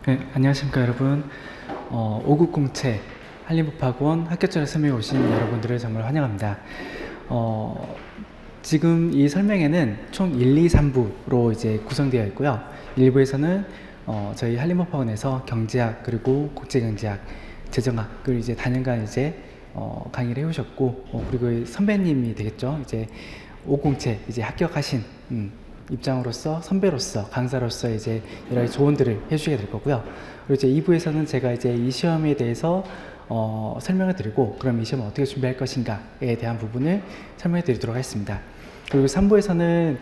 네, 안녕하십니까 여러분. 5급 공채 한림법학원 합격자를 설명해 오신 여러분들을 정말 환영합니다. 지금 이 설명회는 총 1, 2, 3부로 이제 구성되어 있고요. 1부에서는 저희 한림법학원에서 경제학 그리고 국제경제학, 재정학을 이제 단연간 이제 강의를 해오셨고, 그리고 선배님이 되겠죠. 이제 5공채 이제 합격하신 입장으로서 선배로서 강사로서 이제 여러 가지 조언들을 해주시게 될 거고요. 그리고 이제 2부에서는 제가 이제 이 시험에 대해서 설명을 드리고, 그럼 이 시험을 어떻게 준비할 것인가에 대한 부분을 설명해 드리도록 하겠습니다. 그리고 3부에서는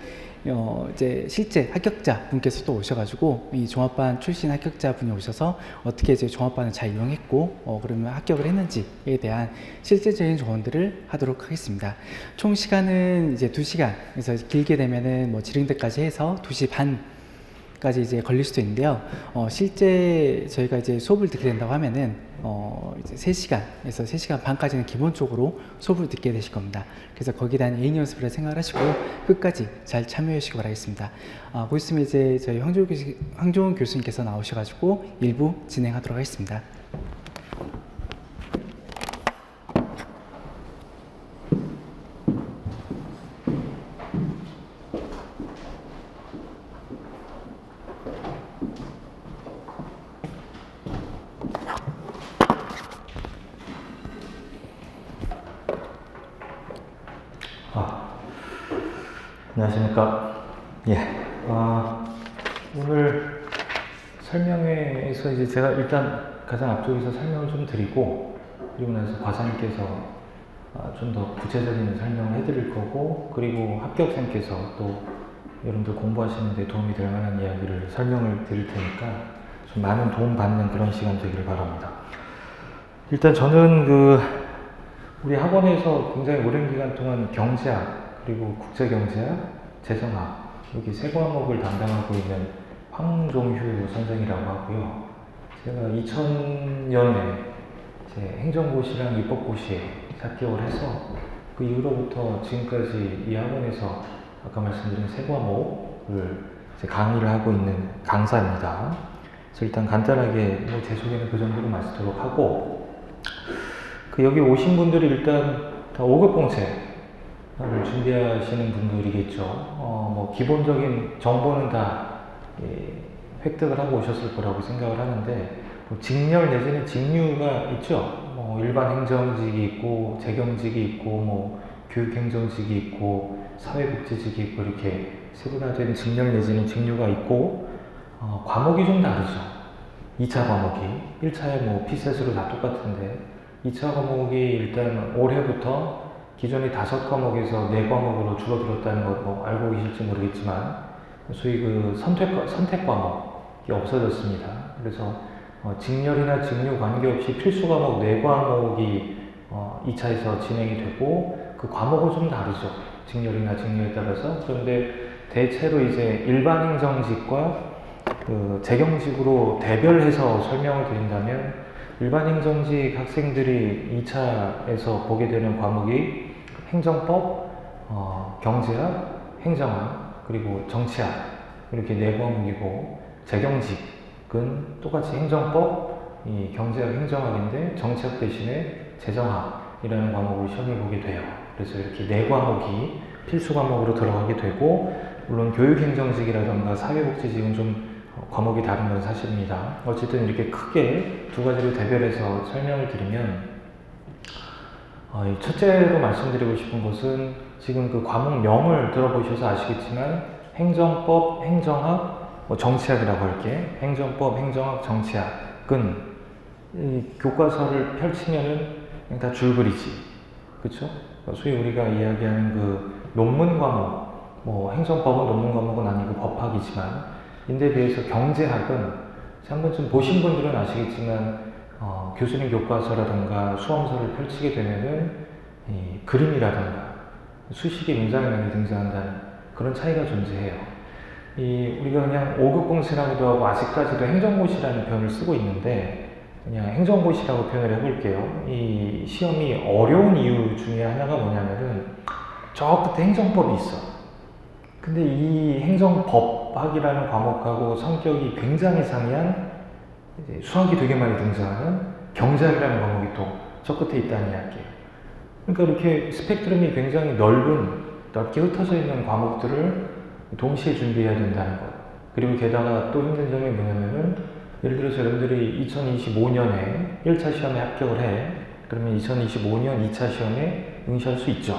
이제 실제 합격자 분께서 또 오셔가지고 이 종합반 출신 합격자 분이 오셔서 어떻게 이제 종합반을 잘 이용했고 그러면 합격을 했는지에 대한 실제적인 조언들을 하도록 하겠습니다. 총 시간은 이제 2시간, 그래서 길게 되면은 뭐 지릉대까지 해서 2시 반까지 이제 걸릴 수도 있는데요. 실제 저희가 이제 수업을 듣게 된다고 하면은 이제 3시간에서 3시간 반까지는 기본적으로 수업을 듣게 되실 겁니다. 그래서 거기에 대한 예행 연습을 생각하시고 끝까지 잘 참여해 주시기 바라겠습니다. 곧 있으면 이제 저희 황종훈 교수님께서 나오셔가지고 1부 진행하도록 하겠습니다. 안녕하십니까. 오늘 설명회에서 이제 제가 일단 가장 앞쪽에서 설명을 좀 드리고, 그리고 나서 과장님께서 좀 더 구체적인 설명을 해드릴 거고, 그리고 합격생께서 또 여러분들 공부하시는 데 도움이 될 만한 이야기를 설명을 드릴 테니까 좀 많은 도움 받는 그런 시간 되기를 바랍니다. 일단 저는 우리 학원에서 굉장히 오랜 기간 동안 경제학, 그리고 국제경제학, 재정학, 여기 세 과목을 담당하고 있는 황종휴 선생이라고 하고요. 제가 2000년에 제 행정고시랑 입법고시에 합격을 해서 그 이후로부터 지금까지 이 학원에서 아까 말씀드린 세 과목을 이제 강의를 하고 있는 강사입니다. 그래서 일단 간단하게 제 소개는 그 정도로 마치도록 하고, 여기 오신 분들이 일단 다 5급 공채 를 준비하시는 분들이겠죠. 기본적인 정보는 다 획득을 하고 오셨을 거라고 생각을 하는데, 직렬 내지는 직류가 있죠. 일반 행정직이 있고, 재경직이 있고, 교육행정직이 있고, 사회복지직이 있고, 이렇게 세분화된 직렬 내지는 직류가 있고, 과목이 좀 다르죠. 2차 과목이 1차에 피셋으로 다 똑같은데 2차 과목이 일단 올해부터 기존의 5과목에서 4과목으로 줄어들었다는 것 알고 계실지 모르겠지만, 소위 선택 과목이 없어졌습니다. 그래서 직렬이나 직류 관계없이 필수 과목 4과목이 2차에서 진행이 되고, 그 과목은 좀 다르죠. 직렬이나 직류에 따라서. 그런데 대체로 이제 일반 행정직과 재경직으로 대별해서 설명을 드린다면, 일반 행정직 학생들이 2차에서 보게 되는 과목이 행정법, 경제학, 행정학, 그리고 정치학, 이렇게 4과목이고, 재경직은 똑같이 행정법, 경제학, 행정학인데 정치학 대신에 재정학이라는 과목을 시험을 보게 돼요. 그래서 이렇게 4과목이 필수 과목으로 들어가게 되고, 물론 교육행정직이라던가 사회복지직은 좀 과목이 다른 건 사실입니다. 어쨌든 이렇게 크게 두 가지로 대별해서 설명을 드리면, 첫째로 말씀드리고 싶은 것은, 지금 그 과목명을 들어보셔서 아시겠지만 행정법, 행정학, 정치학이라고 할게. 행정법, 행정학, 정치학은 이 교과서를 펼치면은 그냥 다 줄거리지, 그쵸? 소위 우리가 이야기하는 그 논문 과목, 행정법은 논문 과목은 아니고 법학이지만, 인데 비해서 경제학은 한 번쯤 보신 분들은 아시겠지만 교수님 교과서라든가 수험서를 펼치게 되면은 그림이라든가 수식의 문장이 많이 등장한다는 그런 차이가 존재해요. 우리가 그냥 5급 공시라고도 하고 아직까지도 행정고시라는 표현을 쓰고 있는데, 그냥 행정고시라고 표현을 해볼게요. 이 시험이 어려운 이유 중에 하나가 뭐냐면은 저 끝에 행정법이 있어. 근데 이 행정법학이라는 과목하고 성격이 굉장히 상이한 이제 수학이 되게 많이 등장하는 경제학이라는 과목이 또 저 끝에 있다는 이야기예요. 그러니까 이렇게 스펙트럼이 굉장히 넓게 흩어져 있는 과목들을 동시에 준비해야 된다는 것. 그리고 게다가 또 힘든 점이 뭐냐면은 예를 들어서 여러분들이 2025년에 1차 시험에 합격을 해. 그러면 2025년 2차 시험에 응시할 수 있죠.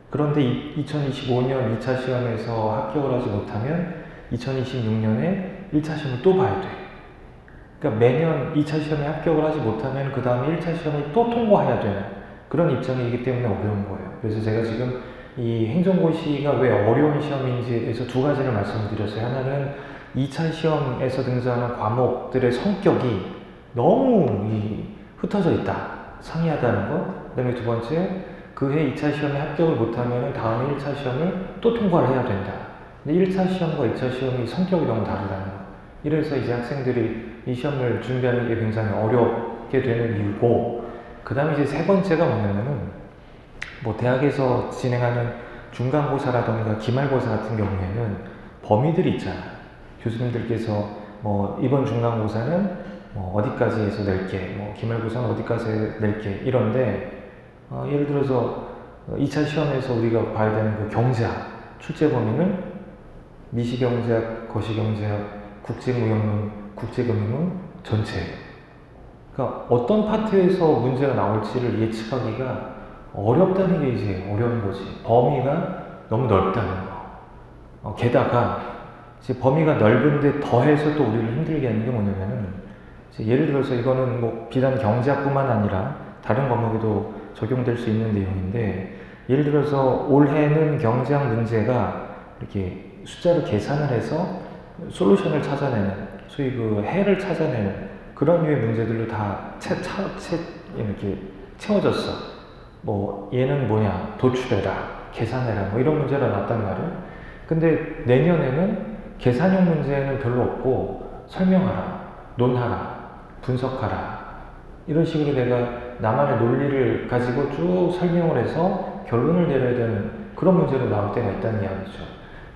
그런데 2025년 2차 시험에서 합격을 하지 못하면 2026년에 1차 시험을 또 봐야 돼. 그러니까 매년 2차 시험에 합격을 하지 못하면 그 다음에 1차 시험을 또 통과해야 되는 그런 입장이기 때문에 어려운 거예요. 그래서 제가 지금 이 행정고시가 왜 어려운 시험인지에 대해서 두 가지를 말씀드렸어요. 하나는 2차 시험에서 등장하는 과목들의 성격이 너무 흩어져 있다, 상이하다는 것. 그 다음에 두 번째, 그해 2차 시험에 합격을 못하면 다음에 1차 시험을 또 통과를 해야 된다. 근데 1차 시험과 2차 시험이 성격이 너무 다르다는 것. 이래서 이제 학생들이 이 시험을 준비하는 게 굉장히 어렵게 되는 이유고, 그 다음에 이제 세 번째가 뭐냐면은 뭐 대학에서 진행하는 중간고사라던가 기말고사 같은 경우에는 범위들이 있잖아. 교수님들께서 뭐 이번 중간고사는 뭐 어디까지 해서 낼게, 뭐 기말고사는 어디까지 낼게 이런데 예를 들어서 2차 시험에서 우리가 봐야 되는 그 경제학 출제 범위는 미시경제학, 거시경제학, 국제무역론, 국제금융론 전체예요. 그러니까 어떤 파트에서 문제가 나올지를 예측하기가 어렵다는 게 이제 어려운 거지. 범위가 너무 넓다는 거. 게다가 이제 범위가 넓은데 더해서 또 우리를 힘들게 하는 게 뭐냐면은 이제 예를 들어서 이거는 뭐 비단 경제학뿐만 아니라 다른 과목에도 적용될 수 있는 내용인데, 예를 들어서 올해는 경제학 문제가 이렇게 숫자로 계산을 해서 솔루션을 찾아내는, 소위 그 해를 찾아내는 그런 류의 문제들로 다 이렇게 채워졌어. 뭐 얘는 뭐냐, 도출해라, 계산해라, 뭐 이런 문제가 났단 말이에요. 근데 내년에는 계산형 문제는 별로 없고 설명하라, 논하라, 분석하라, 이런 식으로 내가 나만의 논리를 가지고 쭉 설명을 해서 결론을 내려야 되는 그런 문제로 나올 때가 있다는 이야기죠.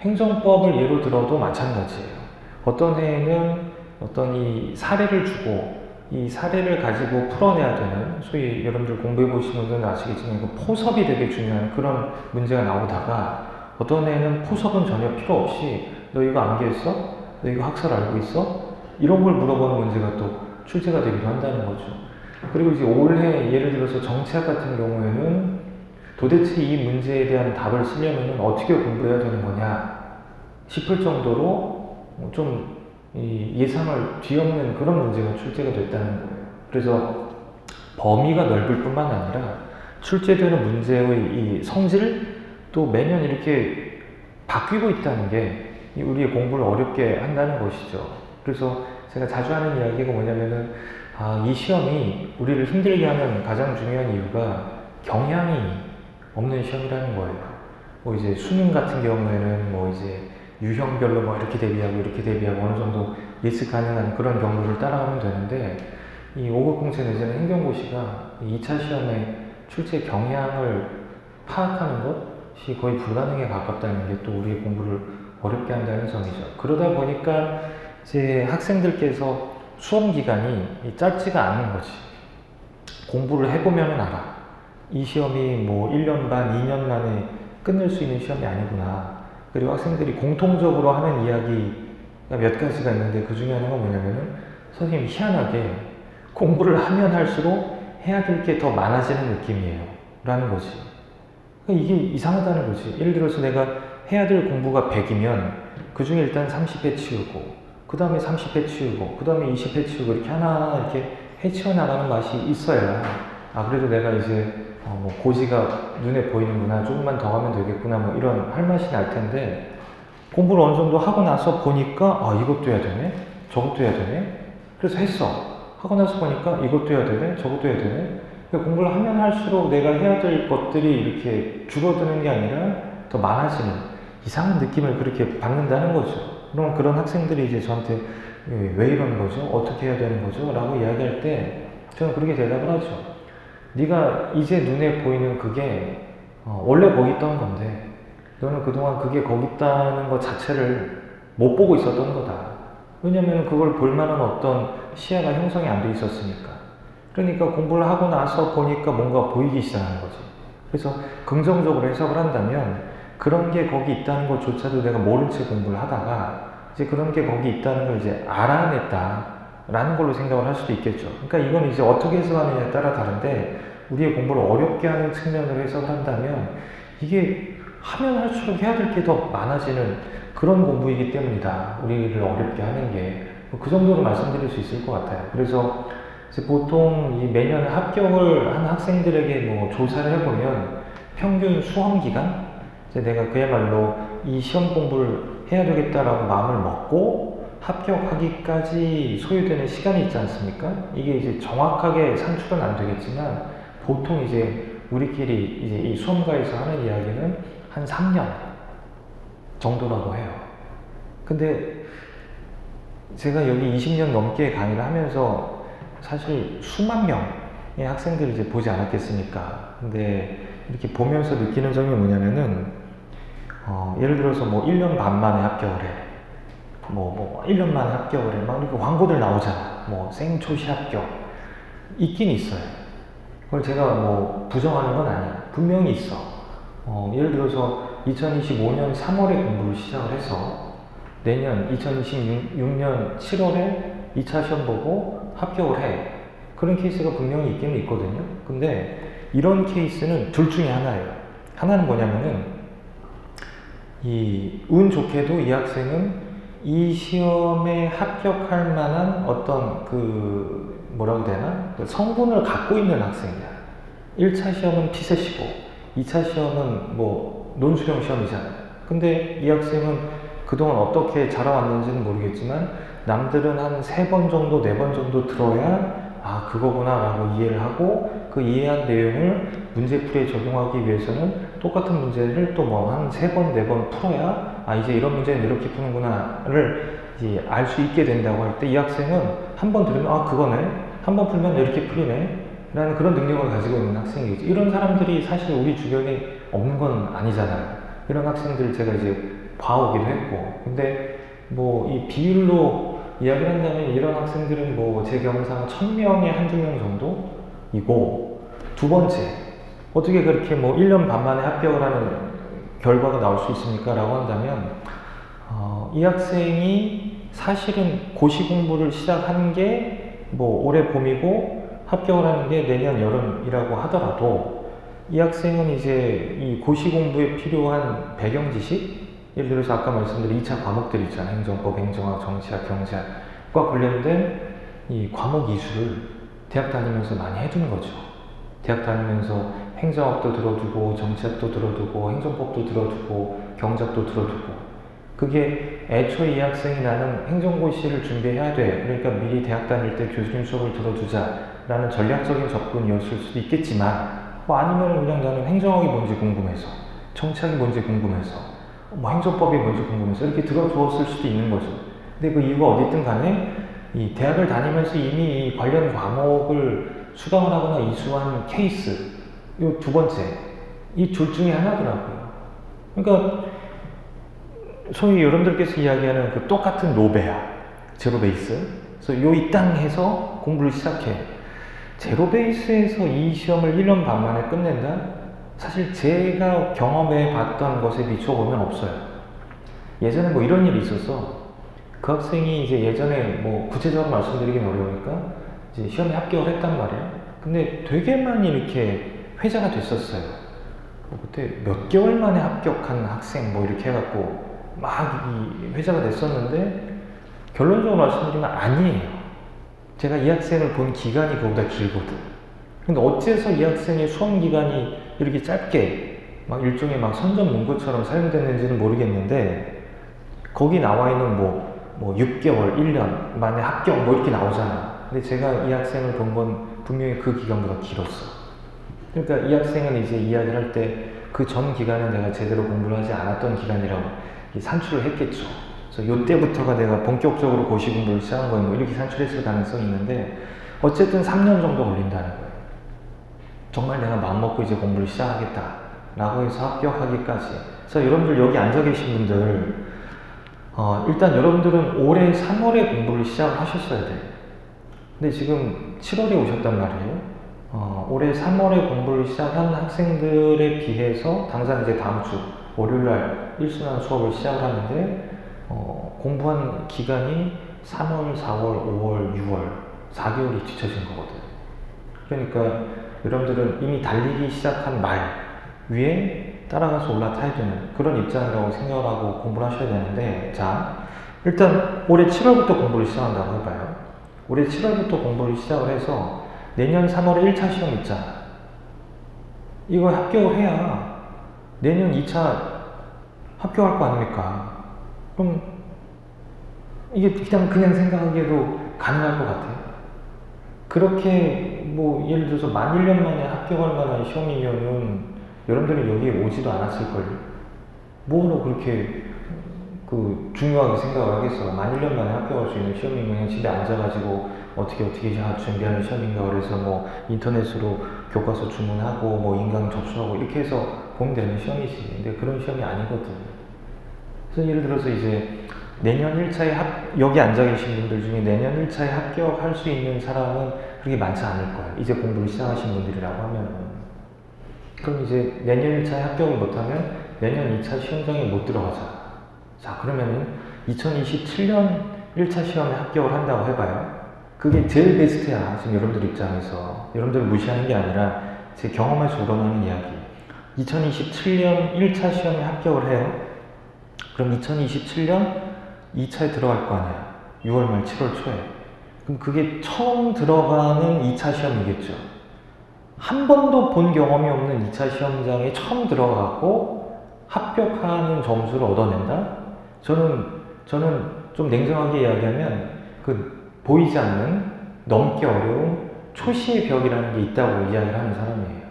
행정법을 예로 들어도 마찬가지예요. 어떤 해에는 어떤 이 사례를 주고 이 사례를 가지고 풀어내야 되는, 소위 여러분들 공부해 보신 분들은 아시겠지만 그 포섭이 되게 중요한 그런 문제가 나오다가, 어떤 해에는 포섭은 전혀 필요 없이 너 이거 암기했어? 너 이거 학설 알고 있어? 이런 걸 물어보는 문제가 또 출제가 되기도 한다는 거죠. 그리고 이제 올해 예를 들어서 정치학 같은 경우에는 도대체 이 문제에 대한 답을 쓰려면 어떻게 공부해야 되는 거냐 싶을 정도로 좀 예상을 뒤엎는 그런 문제가 출제가 됐다는 거예요. 그래서 범위가 넓을 뿐만 아니라 출제되는 문제의 이 성질도 매년 이렇게 바뀌고 있다는 게 우리의 공부를 어렵게 한다는 것이죠. 그래서 제가 자주 하는 이야기가 뭐냐면은 이 시험이 우리를 힘들게 하는 가장 중요한 이유가 경향이 없는 시험이라는 거예요. 뭐 이제 수능 같은 경우에는 뭐 이제 유형별로 뭐 이렇게 대비하고 어느 정도 예측 가능한 그런 경로를 따라가면 되는데, 이 5급 공채 내지는 행정고시가 2차 시험의 출제 경향을 파악하는 것이 거의 불가능에 가깝다는 게 또 우리의 공부를 어렵게 한다는 점이죠. 그러다 보니까 이제 학생들께서 수험 기간이 짧지가 않은 거지. 공부를 해보면 알아. 이 시험이 뭐 1년 반, 2년 만에 끝낼 수 있는 시험이 아니구나. 그리고 학생들이 공통적으로 하는 이야기가 몇 가지가 있는데, 그 중에 하나가 뭐냐면은 선생님 희한하게 공부를 하면 할수록 해야 될 게 더 많아지는 느낌이에요 라는 거지. 그러니까 이게 이상하다는 거지. 예를 들어서 내가 해야 될 공부가 100이면 그 중에 일단 30회 치우고, 그 다음에 30회 치우고, 그 다음에 20회 치우고, 이렇게 하나하나 이렇게 해치워 나가는 맛이 있어야 그래도 내가 이제 뭐 고지가 눈에 보이는구나, 조금만 더 하면 되겠구나, 뭐 이런 할 맛이 날 텐데, 공부를 어느 정도 하고 나서 보니까 이것도 해야 되네, 저것도 해야 되네. 그래서 했어. 하고 나서 보니까 이것도 해야 되네, 저것도 해야 되네. 그러니까 공부를 하면 할수록 내가 해야 될 것들이 이렇게 줄어드는 게 아니라 더 많아지는 이상한 느낌을 그렇게 받는다는 거죠. 그럼 그런 학생들이 이제 저한테 왜 이러는 거죠? 어떻게 해야 되는 거죠? 라고 이야기할 때 저는 그렇게 대답을 하죠. 네가 이제 눈에 보이는 그게 원래 거기 있던 건데, 너는 그동안 그게 거기 있다는 것 자체를 못 보고 있었던 거다. 왜냐면 그걸 볼 만한 어떤 시야가 형성이 안 돼 있었으니까. 그러니까 공부를 하고 나서 보니까 뭔가 보이기 시작하는 거지. 그래서 긍정적으로 해석을 한다면 그런 게 거기 있다는 것조차도 내가 모른 채 공부를 하다가 이제 그런 게 거기 있다는 걸 이제 알아냈다라는 걸로 생각을 할 수도 있겠죠. 그러니까 이건 이제 어떻게 해석하느냐에 따라 다른데 우리의 공부를 어렵게 하는 측면으로 해석을 한다면 이게 하면 할수록 해야 될 게 더 많아지는 그런 공부이기 때문이다. 우리를 어렵게 하는 게. 그 정도로 말씀드릴 수 있을 것 같아요. 그래서 이제 보통 이 매년 합격을 한 학생들에게 뭐 조사를 해보면 평균 수험 기간? 이제 내가 그야말로 이 시험 공부를 해야 되겠다라고 마음을 먹고 합격하기까지 소요되는 시간이 있지 않습니까? 이게 이제 정확하게 산출은 안 되겠지만 보통 이제 우리끼리 이제 이 수험가에서 하는 이야기는 한 3년 정도라고 해요. 근데 제가 여기 20년 넘게 강의를 하면서 사실 수만 명의 학생들을 이제 보지 않았겠습니까? 근데 이렇게 보면서 느끼는 점이 뭐냐면은 예를 들어서 뭐 1년 반 만에 합격을 해. 뭐 1년 만에 합격을 해. 막 이렇게 광고들 나오잖아. 뭐 생초시 합격. 있긴 있어요. 그걸 제가 뭐 부정하는 건 아니야. 분명히 있어. 예를 들어서 2025년 3월에 공부를 시작을 해서 내년 2026년 7월에 2차 시험 보고 합격을 해. 그런 케이스가 분명히 있기는 있거든요. 근데 이런 케이스는 둘 중에 하나예요. 하나는 뭐냐면은 운 좋게도 이 학생은 이 시험에 합격할 만한 어떤 뭐라고 되나? 그 성분을 갖고 있는 학생이야. 1차 시험은 피세시고 2차 시험은 뭐 논술형 시험이잖아요. 근데 이 학생은 그동안 어떻게 자라왔는지는 모르겠지만 남들은 한 3번 정도, 4번 정도 들어야 아 그거구나 라고 이해를 하고 그 이해한 내용을 문제풀이에 적용하기 위해서는 똑같은 문제를 또 뭐 한 3번, 4번 풀어야 아 이제 이런 문제는 이렇게 푸는구나를 이제 알 수 있게 된다고 할 때 이 학생은 한 번 들으면 아 그거네, 한 번 풀면 이렇게 풀리네 라는 그런 능력을 가지고 있는 학생이겠죠. 이런 사람들이 사실 우리 주변에 없는 건 아니잖아요. 이런 학생들 제가 이제 봐오기도 했고, 근데 뭐 이 비율로 이야기를 한다면 이런 학생들은 뭐 제 경험상 1000명에 한두 명 정도이고, 두 번째, 어떻게 그렇게 뭐 1년 반 만에 합격을 하는 결과가 나올 수 있습니까? 라고 한다면 이 학생이 사실은 고시 공부를 시작한 게 뭐 올해 봄이고 합격을 하는 게 내년 여름이라고 하더라도 이 학생은 이제 이 고시 공부에 필요한 배경 지식, 예를 들어서 아까 말씀드린 2차 과목들 있잖아요. 행정법, 행정학, 정치학, 경제학과 관련된 이 과목 이수를 대학 다니면서 많이 해두는 거죠. 대학 다니면서 행정학도 들어두고 정치학도 들어두고 행정법도 들어두고 경제학도 들어두고, 그게 애초에 이 학생이 나는 행정고시를 준비해야 돼, 그러니까 미리 대학 다닐 때 교수님 수업을 들어두자 라는 전략적인 접근이었을 수도 있겠지만, 뭐 아니면 그냥 나는 행정학이 뭔지 궁금해서, 정치학이 뭔지 궁금해서, 뭐 행정법이 뭔지 궁금해서 이렇게 들어두었을 수도 있는 거죠. 근데 그 이유가 어디든 간에 이 대학을 다니면서 이미 이 관련 과목을 수강을 하거나 이수한 케이스, 이 두 번째, 이 둘 중에 하나더라고요. 그러니까 소위 여러분들께서 이야기하는 그 똑같은 노베아, 제로 베이스. 그래서 요 이 땅 해서 공부를 시작해. 제로 베이스에서 이 시험을 1년 반 만에 끝낸다? 사실 제가 경험해 봤던 것에 비춰보면 없어요. 예전에 뭐 이런 일이 있었어. 그 학생이 이제 예전에 뭐 구체적으로 말씀드리긴 어려우니까 이제 시험에 합격을 했단 말이에요. 근데 되게 많이 이렇게 회자가 됐었어요. 그때 몇 개월 만에 합격한 학생 뭐 이렇게 해갖고 막 이 회자가 됐었는데, 결론적으로 말씀드리면 아니에요. 제가 이 학생을 본 기간이 그보다 길거든. 근데 어째서 이 학생의 수험 기간이 이렇게 짧게 막 일종의 막 선전 문구처럼 사용됐는지는 모르겠는데, 거기 나와 있는 뭐 6개월, 1년 만에 합격 뭐 이렇게 나오잖아. 근데 제가 이 학생을 본 건 분명히 그 기간보다 길었어. 그러니까 이 학생은 이제 이야기를 할 때 그 전 기간은 내가 제대로 공부를 하지 않았던 기간이라고 산출을 했겠죠. 그래서 이때부터가 내가 본격적으로 고시 공부를 시작한 거예요. 뭐 이렇게 산출했을 가능성이 있는데, 어쨌든 3년 정도 걸린다는 거예요. 정말 내가 마음먹고 이제 공부를 시작하겠다 라고 해서 합격하기까지. 그래서 여러분들 여기 앉아 계신 분들 일단 여러분들은 올해 3월에 공부를 시작을 하셨어야 돼요. 근데 지금 7월에 오셨단 말이에요. 올해 3월에 공부를 시작한 학생들에 비해서 당장 이제 다음 주 월요일날 일순환 수업을 시작을 하는데 공부한 기간이 3월, 4월, 5월, 6월 4개월이 뒤쳐진 거거든요. 그러니까 여러분들은 이미 달리기 시작한 말 위에 따라가서 올라타야 되는 그런 입장이라고 생각을 하고 공부를 하셔야 되는데, 자, 일단 올해 7월부터 공부를 시작한다고 해봐요. 올해 7월부터 공부를 시작을 해서 내년 3월에 1차 시험 있잖아. 이거 합격을 해야 내년 2차 합격할 거 아닙니까? 그럼 이게 그냥 생각하기에도 가능할 것 같아요. 그렇게 뭐 예를 들어서 만 1년 만에 합격할 만한 시험이면은 여러분들은 여기에 오지도 않았을걸요. 뭐로 그렇게 중요하게 생각을 하겠어. 만 1년 만에 합격할 수 있는 시험이면 그냥 집에 앉아가지고 어떻게 준비하는 시험인가 그래서 뭐 인터넷으로 교과서 주문하고 뭐 인강 접수하고 이렇게 해서 보면 되는 시험이지. 근데 그런 시험이 아니거든. 그래서 예를 들어서 이제 내년 1차에 여기 앉아 계신 분들 중에 내년 1차에 합격할 수 있는 사람은 그렇게 많지 않을 거예요. 이제 공부를 시작하신 분들이라고 하면. 그럼 이제 내년 1차에 합격을 못하면 내년 2차 시험장에 못 들어가잖아. 자, 그러면은 2027년 1차 시험에 합격을 한다고 해봐요. 그게 제일 베스트야. 지금 여러분들 입장에서. 여러분들을 무시하는 게 아니라 제 경험에서 우러나는 이야기. 2027년 1차 시험에 합격을 해요. 그럼 2027년 2차에 들어갈 거 아니야. 6월 말 7월 초에. 그럼 그게 처음 들어가는 2차 시험이겠죠. 한 번도 본 경험이 없는 2차 시험장에 처음 들어가고 합격하는 점수를 얻어낸다? 저는 좀 냉정하게 이야기하면 보이지 않는 넘기 어려운 초시의 벽이라는 게 있다고 이야기를 하는 사람이에요.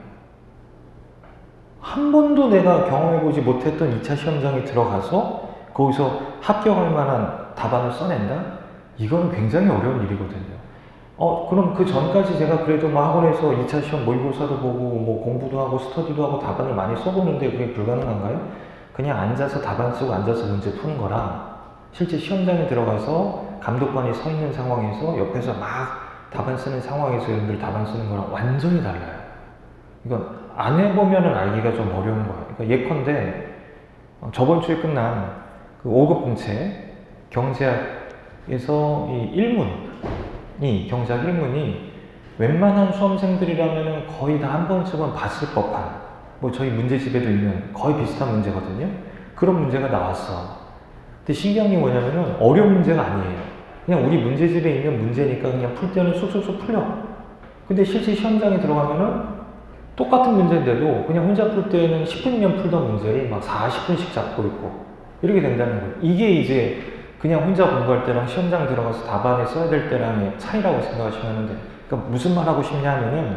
한 번도 내가 경험해보지 못했던 2차 시험장에 들어가서 거기서 합격할 만한 답안을 써낸다? 이건 굉장히 어려운 일이거든요. 그럼 그 전까지 제가 그래도 뭐 학원에서 2차 시험 모의고사도 보고 뭐 공부도 하고 스터디도 하고 답안을 많이 써보는데 그게 불가능한가요? 그냥 앉아서 답안 쓰고 앉아서 문제 푸는 거랑 실제 시험장에 들어가서 감독관이 서 있는 상황에서 옆에서 막 답안 쓰는 상황에서 여러분들 답안 쓰는 거랑 완전히 달라요. 이건 안 해보면은 알기가 좀 어려운 거예요. 그러니까 예컨대 저번 주에 끝난 그 5급 공채 경제학에서 경제학 1문이 웬만한 수험생들이라면 거의 다 한 번쯤은 봤을 법한, 뭐 저희 문제집에도 있는 거의 비슷한 문제거든요. 그런 문제가 나왔어. 근데 신기한 게 뭐냐면은 어려운 문제가 아니에요. 그냥 우리 문제집에 있는 문제니까 그냥 풀 때는 쑥쑥쑥 풀려. 근데 실제 시험장에 들어가면은 똑같은 문제인데도 그냥 혼자 풀 때는 10분이면 풀던 문제를 막 40분씩 잡고 있고 이렇게 된다는 거예요. 이게 이제 그냥 혼자 공부할 때랑 시험장 들어가서 답안에 써야 될 때랑의 차이라고 생각하시면 하는데, 그러니까 무슨 말 하고 싶냐 하면은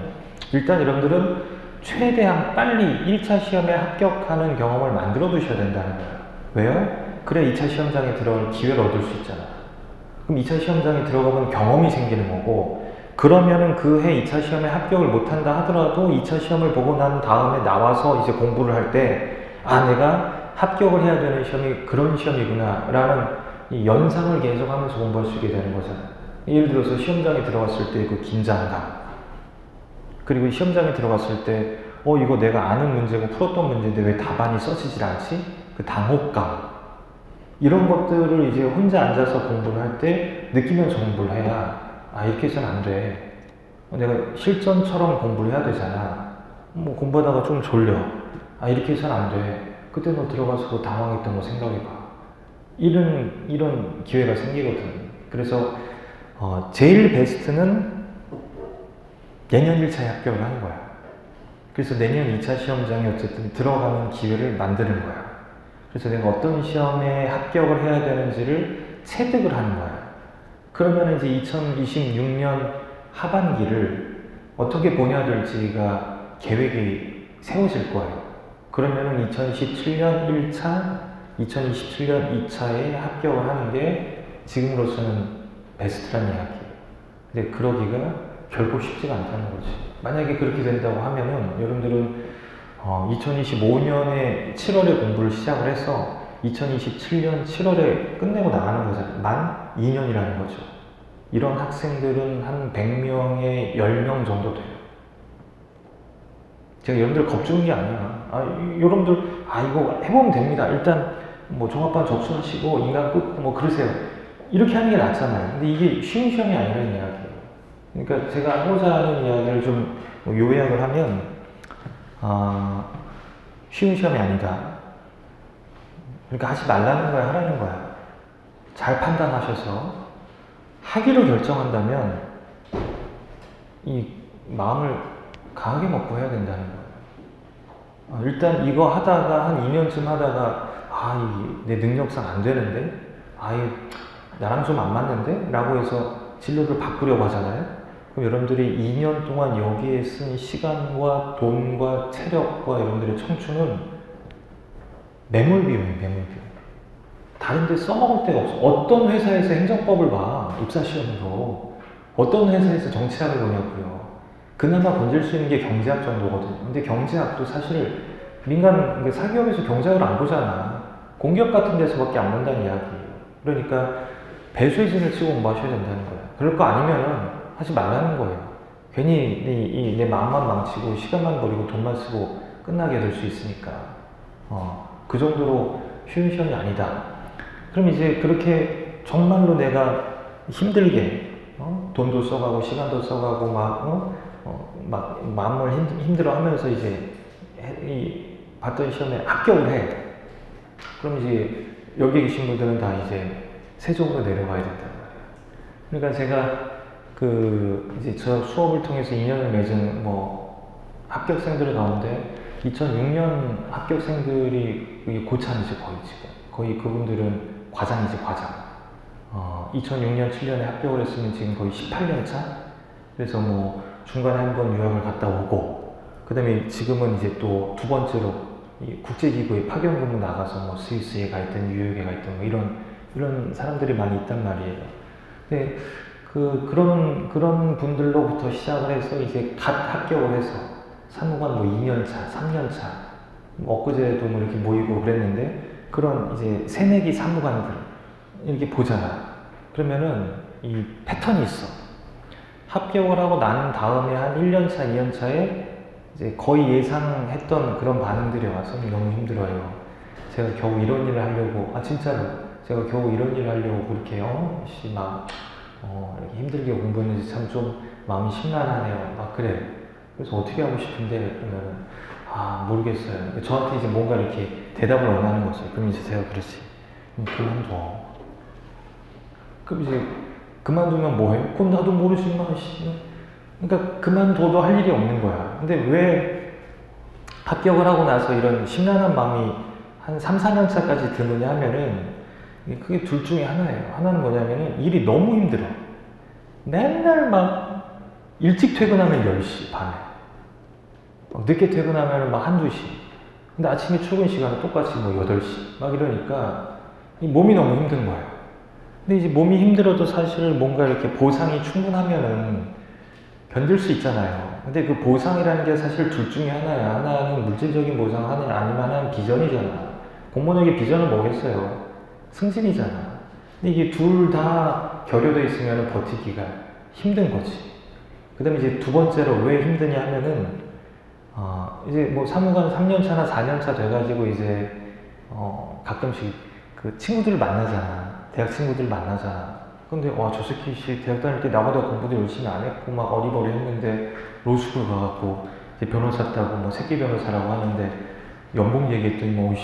일단 여러분들은 최대한 빨리 1차 시험에 합격하는 경험을 만들어 두셔야 된다는 거예요. 왜요? 그래 2차 시험장에 들어갈 기회를 얻을 수 있잖아. 그럼 2차 시험장에 들어가면 경험이 생기는 거고, 그러면은 그 해 2차 시험에 합격을 못한다 하더라도 2차 시험을 보고 난 다음에 나와서 이제 공부를 할 때 내가 합격을 해야 되는 시험이 그런 시험이구나 라는 이 연상을 계속하면서 공부할 수 있게 되는 거잖아요. 예를 들어서 시험장에 들어갔을 때 그 긴장감, 그리고 시험장에 들어갔을 때 이거 내가 아는 문제고 풀었던 문제인데 왜 답안이 써지질 않지? 그 당혹감, 이런 것들을 이제 혼자 앉아서 공부를 할 때 느끼면서 공부를 해야 이렇게 해서는 안 돼. 내가 실전처럼 공부를 해야 되잖아. 뭐 공부하다가 좀 졸려. 이렇게 해서는 안 돼. 그때 너 들어가서 당황했던 거 생각해봐. 이런 기회가 생기거든. 그래서 제일 베스트는 내년 1차에 합격을 하는 거야. 그래서 내년 2차 시험장에 어쨌든 들어가는 기회를 만드는 거야. 그래서 내가 어떤 시험에 합격을 해야 되는지를 체득을 하는 거야. 그러면 이제 2026년 하반기를 어떻게 보내야 될지가 계획이 세워질 거예요. 그러면은 2017년 1차, 2027년 2차에 합격을 하는 게 지금으로서는 베스트란 이야기. 근데 그러기가 결코 쉽지가 않다는 거지. 만약에 그렇게 된다고 하면은 여러분들은 2025년에 7월에 공부를 시작을 해서 2027년 7월에 끝내고 나가는 거잖아요. 만 2년이라는 거죠. 이런 학생들은 한 100명에 10명 정도 돼요. 제가 여러분들 겁주는 게 아니야. 여러분들, 이거 해보면 됩니다. 일단, 뭐, 종합반 접수하시고, 인강 끊고, 뭐, 그러세요. 이렇게 하는 게 낫잖아요. 근데 이게 쉬운 시험이 아니라는 이야기예요. 그러니까 제가 하고자 하는 이야기를 좀 요약을 하면, 쉬운 시험이 아니다. 그러니까 하지 말라는 거야, 하라는 거야. 잘 판단하셔서 하기로 결정한다면 이 마음을 강하게 먹고 해야 된다는 거예요. 일단 이거 하다가 한 2년쯤 하다가 내 능력상 안 되는데, 나랑 좀 안 맞는데? 라고 해서 진로를 바꾸려고 하잖아요. 그럼 여러분들이 2년 동안 여기에 쓴 시간과 돈과 체력과 여러분들의 청춘은 매몰비용이에요, 매몰비용. 다른 데 써먹을 데가 없어. 어떤 회사에서 행정법을 봐, 입사시험으로. 어떤 회사에서 정치학을 보냐고요. 그나마 건질 수 있는 게 경제학 정도거든요. 근데 경제학도 사실 민간 사기업에서 경제학을 안 보잖아. 공기업 같은 데서밖에 안 본다는 이야기예요. 그러니까 배수의 진을 치고 공부하셔야 된다는 거예요. 그럴 거 아니면은 하지 말라는 거예요. 괜히 내 마음만 망치고 시간만 버리고 돈만 쓰고 끝나게 될 수 있으니까. 그 정도로 쉬운 시험이 아니다. 그럼 이제 그렇게 정말로 내가 힘들게 돈도 써가고 시간도 써가고 막 마음을 힘들어 하면서 이제 봤던 시험에 합격을 해. 그럼 이제 여기 계신 분들은 다 이제 세종으로 내려가야 된단 말이에요. 그러니까 제가 이제 저 수업을 통해서 인연을 맺은 합격생들 가운데 2006년 합격생들이 고참이지 거의 그분들은 과장이지 과장. 2006년 7년에 합격을 했으면 지금 거의 18년 차. 그래서 중간에 한번 유학을 갔다 오고, 그 다음에 지금은 이제 또 두 번째로 국제기구에 파견 근무 나가서 스위스에 가 있든 뉴욕에 가 있든 이런 사람들이 많이 있단 말이에요. 근데 그런 분들로부터 시작을 해서 이제 갓 합격을 해서 사무관 2년 차, 3년 차, 엊그제도 이렇게 모이고 그랬는데, 그런 이제 새내기 사무관들 이렇게 보잖아. 그러면은 이 패턴이 있어. 합격을 하고 난 다음에 한 1년 차, 2년 차에 이제 거의 예상했던 그런 반응들이 와서 너무 힘들어요. 제가 겨우 이런 일을 하려고, 진짜로 제가 겨우 이런 일을 하려고 그렇게 이렇게 힘들게 공부했는지 참 좀 마음이 심란하네요. 막 그래. 그래서 어떻게 하고 싶은데, 그러면 모르겠어요. 저한테 이제 뭔가 이렇게 대답을 원하는 거죠. 그럼 이제 제가 그렇지. 그만둬. 그럼 이제 그만두면 뭐해? 그럼 나도 모르지 마. 그러니까 그만둬도 할 일이 없는 거야. 근데 왜 합격을 하고 나서 이런 심란한 마음이 한 3, 4년 차까지 드느냐 하면은 그게 둘 중에 하나예요. 하나는 뭐냐면은 일이 너무 힘들어. 맨날 막 일찍 퇴근하면 10시 반에. 늦게 퇴근하면 막 1, 2시. 근데 아침에 출근 시간은 똑같이 8시. 막 이러니까 이 몸이 너무 힘든 거예요. 근데 이제 몸이 힘들어도 사실 뭔가 이렇게 보상이 충분하면은 견딜 수 있잖아요. 근데 그 보상이라는 게 사실 둘 중에 하나야. 하나는 물질적인 보상, 아니면 하나는 비전이잖아. 공무원에게 비전은 뭐겠어요? 승진이잖아. 근데 이게 둘 다 결여되어 있으면 버티기가 힘든 거지. 그 다음에 이제 두 번째로 왜 힘드냐 하면은, 이제 사무관 3년차나 4년차 돼가지고 이제, 가끔씩 그 친구들 만나잖아. 대학 친구들 만나잖아. 근데, 저 새끼 대학 다닐 때 나보다 공부도 열심히 안 했고, 막 어리버리 했는데, 로스쿨 가갖고, 이제 변호사 따고, 새끼 변호사라고 하는데, 연봉 얘기했더니,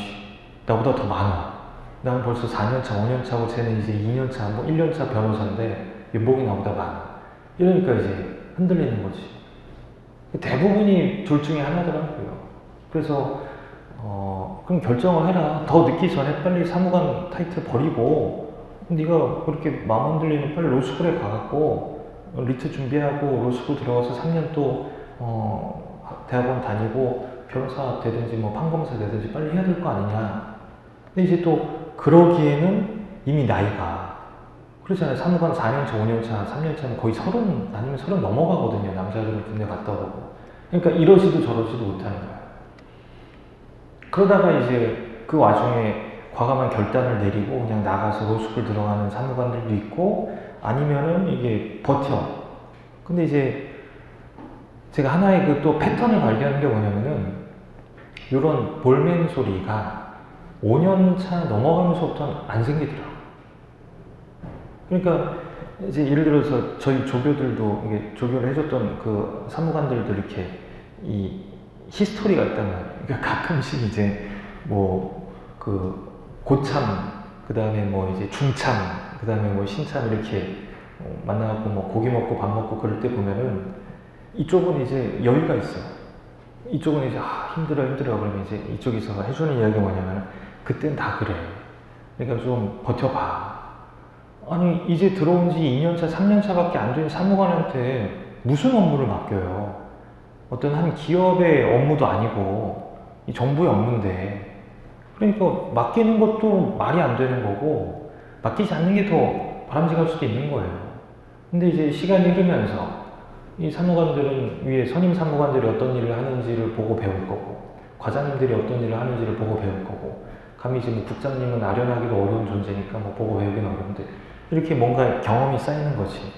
나보다 더 많아. 나는 벌써 4년차, 5년차고, 쟤는 이제 2년차, 1년차 변호사인데, 연봉이 나보다 많아. 이러니까 이제 흔들리는 거지. 대부분이 둘 중에 하나더라고요. 그래서, 그럼 결정을 해라. 더 늦기 전에 빨리 사무관 타이틀 버리고, 네가 그렇게 마음 흔들리면 빨리 로스쿨에 가갖고 리트 준비하고 로스쿨 들어가서 3년 또 대학원 다니고 변호사 되든지 판검사 되든지 빨리 해야 될 거 아니냐. 근데 이제 또 그러기에는 이미 나이가 그렇잖아요. 사무관 4년차, 5년차, 3년차는 거의 30 아니면 30 넘어가거든요. 남자들은 군대 갔다 오고. 그러니까 이러지도 저러지도 못하는 거야. 그러다가 이제 그 와중에 과감한 결단을 내리고 그냥 나가서 로스쿨 들어가는 사무관들도 있고, 아니면은 이게 버텨. 근데 이제 제가 하나의 그 또 패턴을 발견한 게 뭐냐면은, 이런 볼멘 소리가 5년차 넘어가면서부터는 안 생기더라고요. 그러니까 이제 예를 들어서 저희 조교들도, 이게 조교를 해줬던 그 사무관들도 이렇게 이 히스토리가 있단 말이에요. 그러니까 가끔씩 이제 뭐 그 고참, 그 다음에 뭐 이제 중참, 그 다음에 뭐 신참 이렇게 만나갖고 뭐 고기 먹고 밥 먹고 그럴 때 보면은 이쪽은 이제 여유가 있어. 이쪽은 이제 힘들어 그러면 이제 이쪽에서 해주는 이야기가 뭐냐면, 그땐 다 그래. 그러니까 좀 버텨봐. 아니 이제 들어온 지 2년차 3년차밖에 안 된 사무관한테 무슨 업무를 맡겨요. 어떤 한 기업의 업무도 아니고 이 정부의 업무인데, 그러니까 맡기는 것도 말이 안 되는 거고 맡기지 않는 게 더 바람직할 수도 있는 거예요. 근데 이제 시간이 흐르면서 이 사무관들은, 위에 선임 사무관들이 어떤 일을 하는지를 보고 배울 거고, 과장님들이 어떤 일을 하는지를 보고 배울 거고, 감히 이제 뭐 국장님은 아련하기도 어려운 존재니까 뭐 보고 배우긴 어려운데, 이렇게 뭔가 경험이 쌓이는 거지.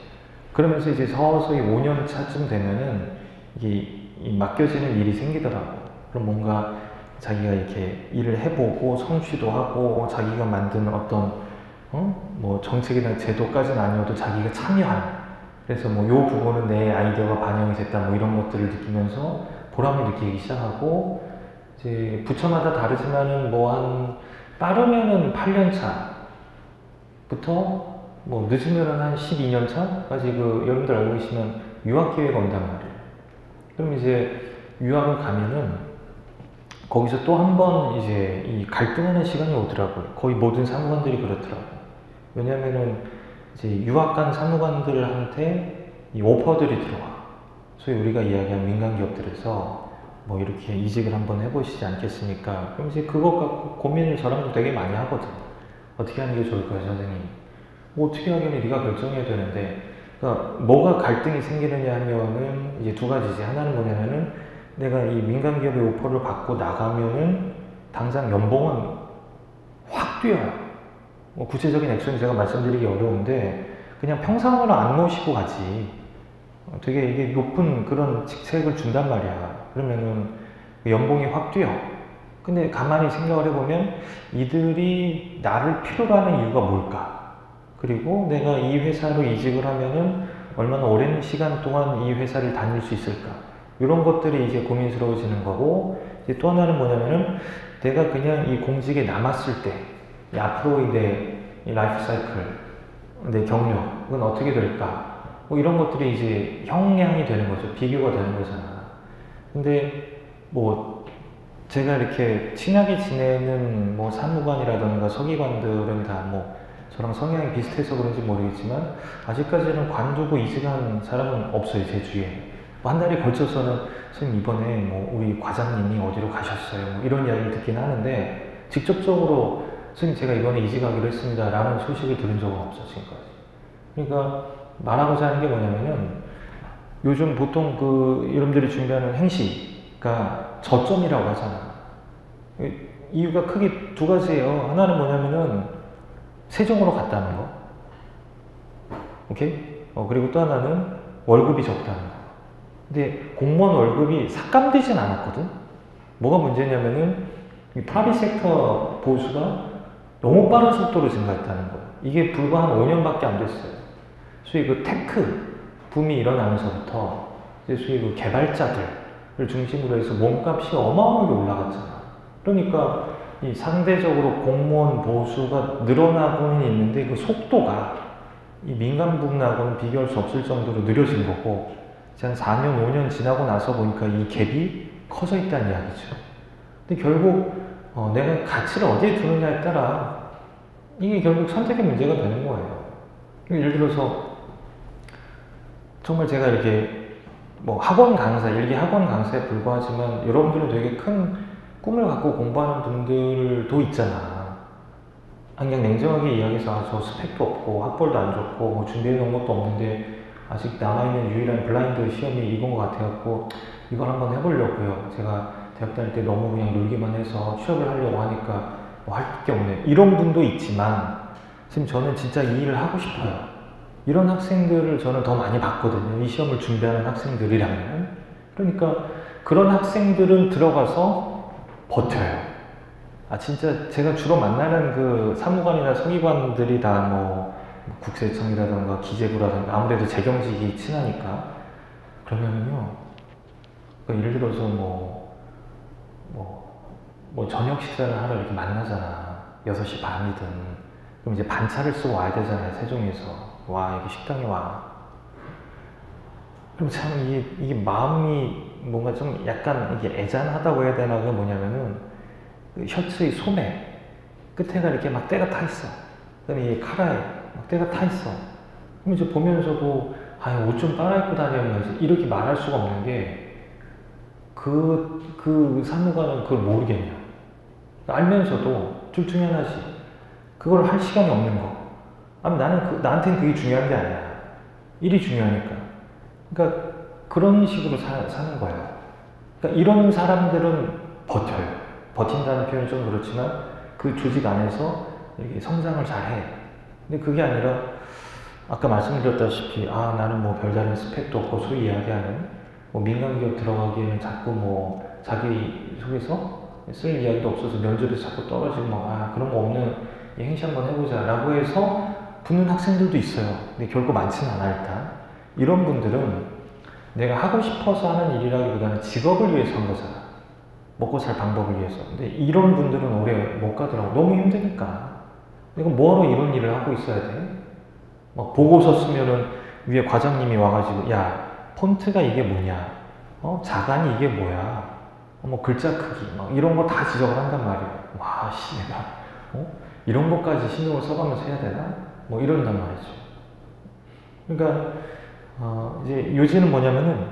그러면서 이제 서서히 5년 차쯤 되면은 이게 맡겨지는 일이 생기더라고. 그럼 뭔가 자기가 이렇게 일을 해보고 성취도 하고, 자기가 만든 어떤 뭐 정책이나 제도까지는 아니어도 자기가 참여한, 그래서 뭐 요 부분은 내 아이디어가 반영이 됐다 뭐 이런 것들을 느끼면서 보람을 느끼기 시작하고, 이제 부처마다 다르지만은 뭐 한 빠르면은 8년 차부터 뭐 늦으면은 한 12년 차까지, 그 여러분들 알고 계시면 유학 기회가 온단 말이에요. 그럼 이제 유학을 가면은 거기서 또 한 번 이제 이 갈등하는 시간이 오더라고요. 거의 모든 사무관들이 그렇더라고요. 왜냐면은 이제 유학 간 사무관들한테 이 오퍼들이 들어와. 소위 우리가 이야기한 민간 기업들에서 뭐 이렇게 이직을 한번 해보시지 않겠습니까? 그럼 이제 그것 갖고 고민을 저랑도 되게 많이 하거든. 어떻게 하는 게 좋을까요, 선생님? 뭐 어떻게 하기는 네가 결정해야 되는데, 그러니까 뭐가 갈등이 생기느냐 하면은 이제 두 가지지. 하나는 뭐냐면은, 내가 이 민간 기업의 오퍼를 받고 나가면은 당장 연봉은 확 뛰어요. 뭐 구체적인 액수는 제가 말씀드리기 어려운데, 그냥 평상으로 안 모시고 가지. 되게 이게 높은 그런 직책을 준단 말이야. 그러면은 연봉이 확 뛰어. 근데 가만히 생각을 해보면 이들이 나를 필요로 하는 이유가 뭘까? 그리고 내가 이 회사로 이직을 하면은 얼마나 오랜 시간 동안 이 회사를 다닐 수 있을까? 이런 것들이 이제 고민스러워지는 거고, 이제 또 하나는 뭐냐면은, 내가 그냥 이 공직에 남았을 때, 이 앞으로의 내 라이프 사이클, 내 경력은 어떻게 될까? 뭐 이런 것들이 이제 형량이 되는 거죠. 비교가 되는 거잖아. 근데 뭐 제가 이렇게 친하게 지내는 뭐 사무관이라든가 서기관들은 다 뭐 저랑 성향이 비슷해서 그런지 모르겠지만, 아직까지는 관두고 이직한 사람은 없어요, 제 주위에. 뭐 한 달에 걸쳐서는 선생님 이번에 뭐 우리 과장님이 어디로 가셨어요, 뭐 이런 이야기를 듣긴 하는데, 직접적으로 선생님 제가 이번에 이직하기로 했습니다 라는 소식을 들은 적은 없어, 지금까지. 그러니까 말하고자 하는 게 뭐냐면은, 요즘 보통 그 여러분들이 준비하는 행시가 저점이라고 하잖아. 이유가 크게 두 가지예요. 하나는 뭐냐면은 세종으로 갔다는 거, 오케이? 그리고 또 하나는 월급이 적다는 거. 근데 공무원 월급이 삭감되진 않았거든. 뭐가 문제냐면은 이 프라이빗 섹터 보수가 너무 빠른 속도로 증가했다는 거. 이게 불과 한 5년밖에 안 됐어요. 소위 그 테크 붐이 일어나면서부터 이제 소위 그 개발자들을 중심으로 해서 몸값이 어마어마하게 올라갔잖아. 그러니까 이 상대적으로 공무원 보수가 늘어나고는 있는데, 그 속도가 이 민간 부문하고는 비교할 수 없을 정도로 느려진 거고, 이제 한 4년, 5년 지나고 나서 보니까 이 갭이 커져 있다는 이야기죠. 근데 결국 내가 가치를 어디에 두느냐에 따라 이게 결국 선택의 문제가 되는 거예요. 예를 들어서 정말 제가 이렇게 뭐 학원 강사, 일기 학원 강사에 불과하지만, 여러분들은 되게 큰 꿈을 갖고 공부하는 분들도 있잖아. 그냥 냉정하게 이야기해서 저 스펙도 없고 학벌도 안 좋고 뭐 준비해 놓은 것도 없는데 아직 남아있는 유일한 블라인드 시험이 이건 것 같아갖고 이걸 한번 해보려고요. 제가 대학 다닐 때 너무 그냥 놀기만 해서 취업을 하려고 하니까 할 게 없네. 이런 분도 있지만 지금 저는 진짜 이 일을 하고 싶어요. 이런 학생들을 저는 더 많이 봤거든요. 이 시험을 준비하는 학생들이라면. 그러니까 그런 학생들은 들어가서 버텨요. 진짜 제가 주로 만나는 그 사무관이나 서기관들이 다 뭐 국세청이라든가 기재부라든가 아무래도 재경직이 친하니까 그러면은요. 그러니까 예를 들어서 뭐 저녁 식사를 하러 이렇게 만나잖아. 6시 반이든. 그럼 이제 반차를 쓰고 와야 되잖아요. 세종에서. 와, 여기 식당에 와. 그럼 참 이게 마음이 뭔가 좀 약간 이게 애잔하다고 해야 되나. 그게 뭐냐면은 그 셔츠의 소매 끝에가 이렇게 막 때가 타 있어. 그다음에 이 카라에 막 때가 타 있어. 그럼 이제 보면서도 옷 좀 빨아입고 다녀야지 이렇게 말할 수가 없는 게 그 사무관은 그걸 모르겠냐. 알면서도 둘 중에 하나지. 그걸 할 시간이 없는 거. 나는 나한테는 그게 중요한 게 아니야. 일이 중요하니까. 그러니까 그런 식으로 사는 거예요. 그러니까 이런 사람들은 버텨요. 버틴다는 표현이 좀 그렇지만 그 조직 안에서 이렇게 성장을 잘해. 근데 그게 아니라 아까 말씀드렸다시피 나는 뭐 별다른 스펙도 없고 소위 이야기하는 뭐 민간기업 들어가기에는 자꾸 뭐 자기 속에서 쓸 이야기도 없어서 면접에서 자꾸 떨어지고 그런 거 없는 행시 한번 해보자 라고 해서 붙는 학생들도 있어요. 근데 결코 많지는 않아. 일단 이런 분들은 내가 하고 싶어서 하는 일이라기보다는 직업을 위해서 한 거잖아. 먹고 살 방법을 위해서. 근데 이런 분들은 오래 못 가더라고. 너무 힘드니까. 내가 뭐하러 이런 일을 하고 있어야 돼? 막 보고서 쓰면은 위에 과장님이 와가지고 야, 폰트가 이게 뭐냐? 자간이 이게 뭐야? 뭐 글자 크기 막 이런 거 다 지적을 한단 말이야. 와, 씨, 내가 이런 것까지 신경을 써가면서 해야 되나? 뭐 이런단 말이죠. 그러니까 이제 요지는 뭐냐면은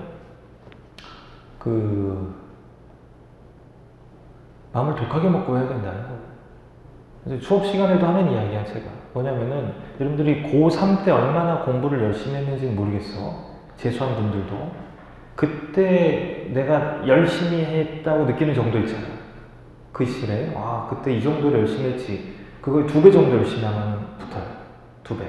마음을 독하게 먹고 해야 된다는 거예요. 수업 시간에도 하는 이야기야, 제가. 뭐냐면은 여러분들이 고3 때 얼마나 공부를 열심히 했는지는 모르겠어. 재수한 분들도. 그때 내가 열심히 했다고 느끼는 정도 있잖아. 그 시절에. 그때 이 정도로 열심히 했지. 그거에 2배 정도 열심히 하면 붙어요. 2배.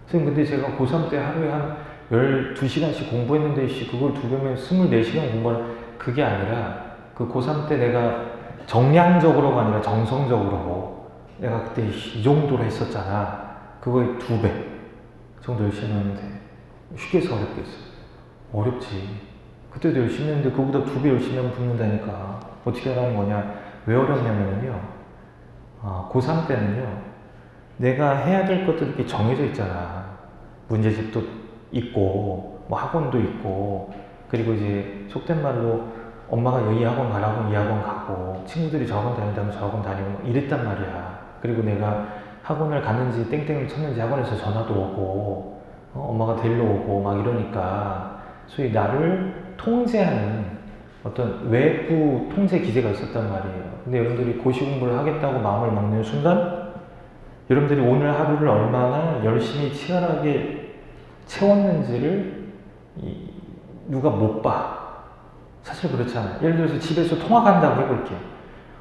선생님, 근데 제가 고3 때 하루에 한 12시간씩 공부했는데, 그걸 2배면 24시간 공부하는, 그게 아니라, 그 고3 때 내가 정량적으로가 아니라 정성적으로, 내가 그때 이 정도로 했었잖아. 그거에 2배 정도 열심히 했는데, 쉽게 해서 어렵겠어. 어렵지. 그때도 열심히 했는데, 그거보다 2배 열심히 하면 붙는다니까. 어떻게 하라는 거냐. 왜 어렵냐면요. 고3 때는요, 내가 해야 될 것들이 이렇게 정해져 있잖아. 문제집도 있고, 뭐 학원도 있고, 그리고 이제 속된 말로 엄마가 이 학원 가라고 이 학원 가고, 친구들이 저 학원 다닌다면 저 학원 다니고, 이랬단 말이야. 그리고 내가 학원을 갔는지 땡땡을 쳤는지 학원에서 전화도 오고, 엄마가 데리러 오고, 막 이러니까, 소위 나를 통제하는 어떤 외부 통제 기제가 있었단 말이에요. 근데 여러분들이 고시 공부를 하겠다고 마음을 먹는 순간, 여러분들이 오늘 하루를 얼마나 열심히 치열하게 채웠는지를 누가 못 봐. 사실 그렇잖아요. 예를 들어서 집에서 통화한다고 해볼게요.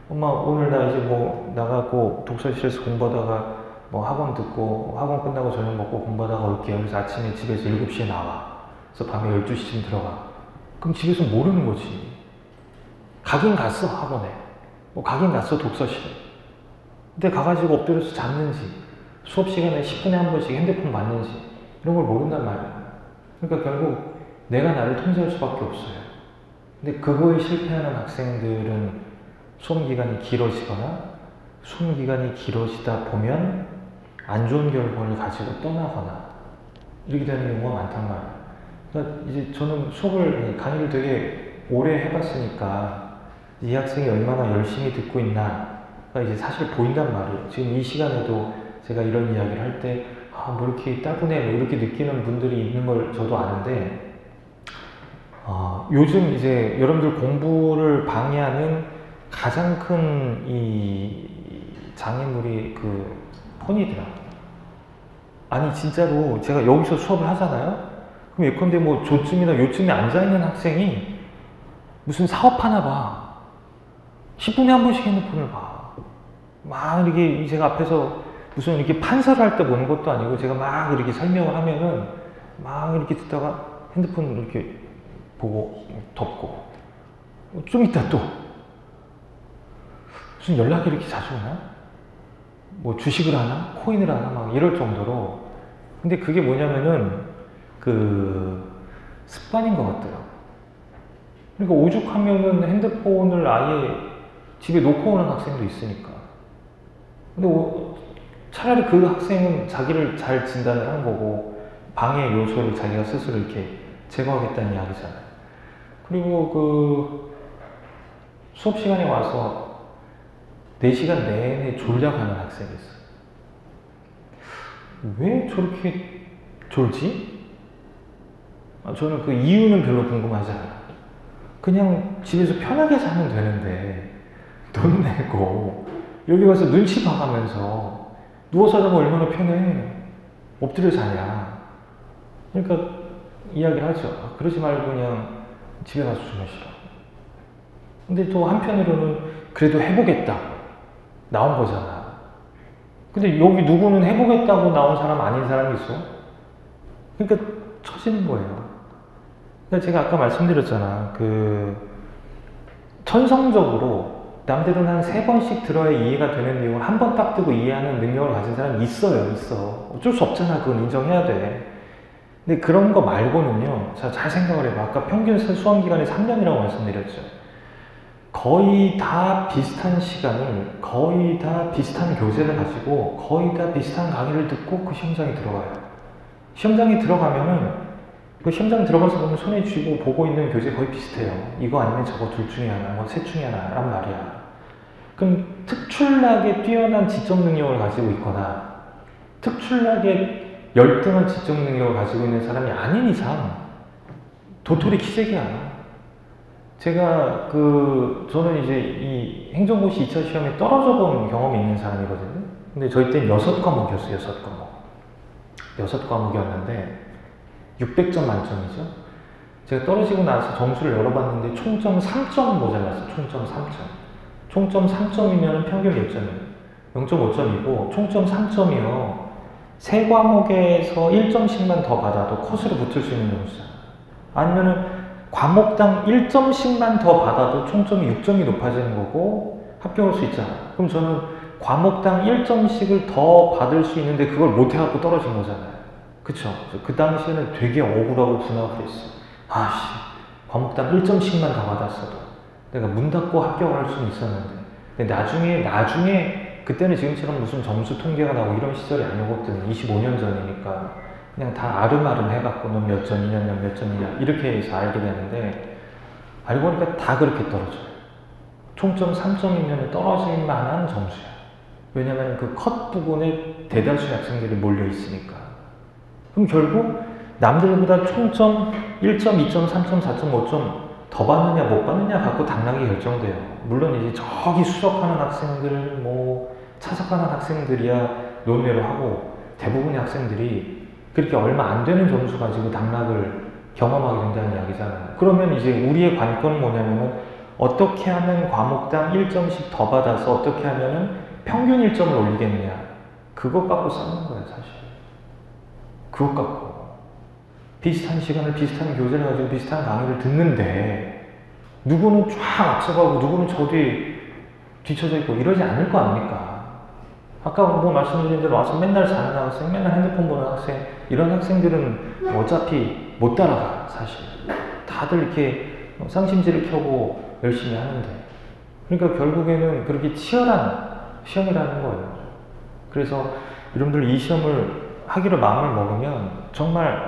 엄마, 오늘 나 이제 뭐 나가고 독서실에서 공부하다가 뭐 학원 듣고 학원 끝나고 저녁 먹고 공부하다가 올게요. 그래서 아침에 집에서 7시에 나와. 그래서 밤에 12시쯤 들어가. 그럼 집에서 모르는 거지. 가긴 갔어, 학원에. 뭐 가긴 갔어, 독서실에. 근데 가가지고 엎드려서 잤는지, 수업 시간에 10분에 한 번씩 핸드폰 봤는지, 이런 걸 모른단 말이야. 그러니까 결국 내가 나를 통제할 수밖에 없어요. 근데 그거에 실패하는 학생들은 수험 기간이 길어지거나, 수험 기간이 길어지다 보면 안 좋은 결과를 가지고 떠나거나, 이렇게 되는 경우가 많단 말이야. 그러니까 이제 저는 강의를 되게 오래 해봤으니까, 이 학생이 얼마나 열심히 듣고 있나가 이제 사실 보인단 말이에요. 지금 이 시간에도 제가 이런 이야기를 할 때, 뭐 이렇게 따분해, 뭐 이렇게 느끼는 분들이 있는 걸 저도 아는데, 요즘 이제 여러분들 공부를 방해하는 가장 큰 이 장애물이 그 폰이더라. 아니, 진짜로 제가 여기서 수업을 하잖아요? 그럼 예컨대 뭐 조쯤이나 요쯤에 앉아있는 학생이 무슨 사업하나 봐. 10분에 한 번씩 핸드폰을 봐. 막 이렇게 제가 앞에서 무슨 이렇게 판사를 할 때 보는 것도 아니고 제가 막 이렇게 설명을 하면은 막 이렇게 듣다가 핸드폰 이렇게 보고 덮고 좀 이따 또 무슨 연락이 이렇게 자주 오나? 뭐 주식을 하나? 코인을 하나? 막 이럴 정도로. 근데 그게 뭐냐면은 그 습관인 것 같더라고. 그러니까 오죽하면은 핸드폰을 아예 집에 놓고 오는 학생도 있으니까. 근데 차라리 그 학생은 자기를 잘 진단을 한 거고 방해 요소를 자기가 스스로 이렇게 제거하겠다는 이야기잖아요. 그리고 그 수업 시간에 와서 4시간 내내 졸려가는 학생이 있어요. 왜 저렇게 졸지? 저는 그 이유는 별로 궁금하지 않아요. 그냥 집에서 편하게 자면 되는데 돈 내고 여기 가서 눈치 봐가면서 누워서 자면 얼마나 편해. 엎드려 자냐. 그러니까 이야기를 하죠. 그러지 말고 그냥 집에 가서 주무시라. 근데 또 한편으로는 그래도 해보겠다. 나온 거잖아. 근데 여기 누구는 해보겠다고 나온 사람 아닌 사람이 있어? 그러니까 처지는 거예요. 그러니까 제가 아까 말씀드렸잖아. 그 천성적으로 남들은 한 3번씩 들어야 이해가 되는 내용을 한 번 딱 뜨고 이해하는 능력을 가진 사람이 있어요. 있어. 어쩔 수 없잖아. 그건 인정해야 돼. 근데 그런 거 말고는요. 자, 잘 생각을 해봐. 아까 평균 수험기간이 3년이라고 말씀드렸죠. 거의 다 비슷한 시간을, 거의 다 비슷한 교재를 가지고 거의 다 비슷한 강의를 듣고 그 시험장에 들어가요. 시험장에 들어가면은 그 시험장 들어가서 보면 손에 쥐고 보고 있는 교재 거의 비슷해요. 이거 아니면 저거 둘 중에 하나, 뭐 셋 중에 하나란 말이야. 그럼 특출나게 뛰어난 지적 능력을 가지고 있거나 특출나게 열등한 지적 능력을 가지고 있는 사람이 아닌 이상 도토리 키재기야. 제가 저는 이제 이 행정고시 2차 시험에 떨어져 본 경험이 있는 사람이거든요. 근데 저희 때는 6과목이었어요. 6과목이었는데 600점 만점이죠. 제가 떨어지고 나서 점수를 열어봤는데 총점 3점 모자랐어요. 총점 3점. 총점 3점이면 평균 몇 점이에요? 0.5점이고 총점 3점이요. 3과목에서 1점씩만 더 받아도 컷으로 붙을 수 있는 점수잖아요. 아니면은 과목당 1점씩만 더 받아도 총점이 6점이 높아지는 거고 합격할 수 있잖아요. 그럼 저는 과목당 1점씩을 더 받을 수 있는데 그걸 못해갖고 떨어진 거잖아요. 그쵸? 그 당시에는 되게 억울하고 분하고 그랬어. 아씨, 과목당 1점씩만 더 받았어도 내가 문 닫고 합격을 할 수는 있었는데. 근데 나중에 그때는 지금처럼 무슨 점수 통계가 나오고 이런 시절이 아니었거든. 25년 전이니까 그냥 다 아름아름 해갖고 넌 몇 점이냐, 넌 몇 점이냐 이렇게 해서 알게 되는데 알고 보니까 다 그렇게 떨어져요. 총점 3점이면 떨어질 만한 점수야. 왜냐면 그 컷 부분에 대다수의 학생들이 몰려 있으니까. 그럼 결국 남들보다 총점 1점, 2점, 3점, 4점, 5점 더 받느냐 못 받느냐 갖고 당락이 결정돼요. 물론 이제 저기 수석하는 학생들, 뭐 차석하는 학생들이야 논외로 하고 대부분의 학생들이 그렇게 얼마 안 되는 점수 가지고 당락을 경험하게 된다는 이야기잖아요. 그러면 이제 우리의 관건은 뭐냐면은 어떻게 하면 과목당 1점씩 더 받아서 어떻게 하면은 평균 1점을 올리겠느냐. 그것 갖고 싸우는 거예요, 사실. 그것 갖고. 비슷한 시간을 비슷한 교재를 가지고 비슷한 강의를 듣는데 누구는 쫙 앞서가고 누구는 저 뒤에 뒤쳐져 있고 이러지 않을 거 아닙니까? 아까 뭐 말씀드린 대로 와서 맨날 자는 학생, 맨날 핸드폰 보는 학생 이런 학생들은 어차피 못 따라가, 사실. 다들 이렇게 쌍심지를 켜고 열심히 하는데. 그러니까 결국에는 그렇게 치열한 시험이라는 거예요. 그래서 여러분들 이 시험을 하기로 마음을 먹으면 정말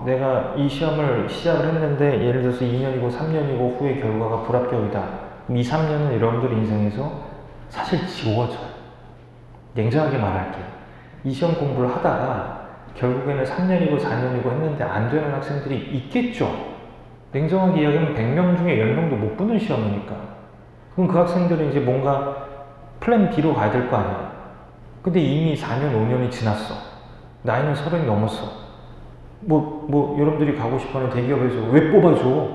내가 이 시험을 시작을 했는데 예를 들어서 2년이고 3년이고 후에 결과가 불합격이다. 그럼 2, 3년은 여러분들 인생에서 사실 지워져요. 냉정하게 말할게요. 이 시험 공부를 하다가 결국에는 3년이고 4년이고 했는데 안 되는 학생들이 있겠죠. 냉정하게 이야기하면 100명 중에 10명도 못 보는 시험이니까. 그럼 그 학생들은 이제 뭔가 플랜 B로 가야 될 거 아니야. 근데 이미 4년, 5년이 지났어. 나이는 30이 넘었어. 여러분들이 가고 싶어하는 대기업에서 왜 뽑아줘?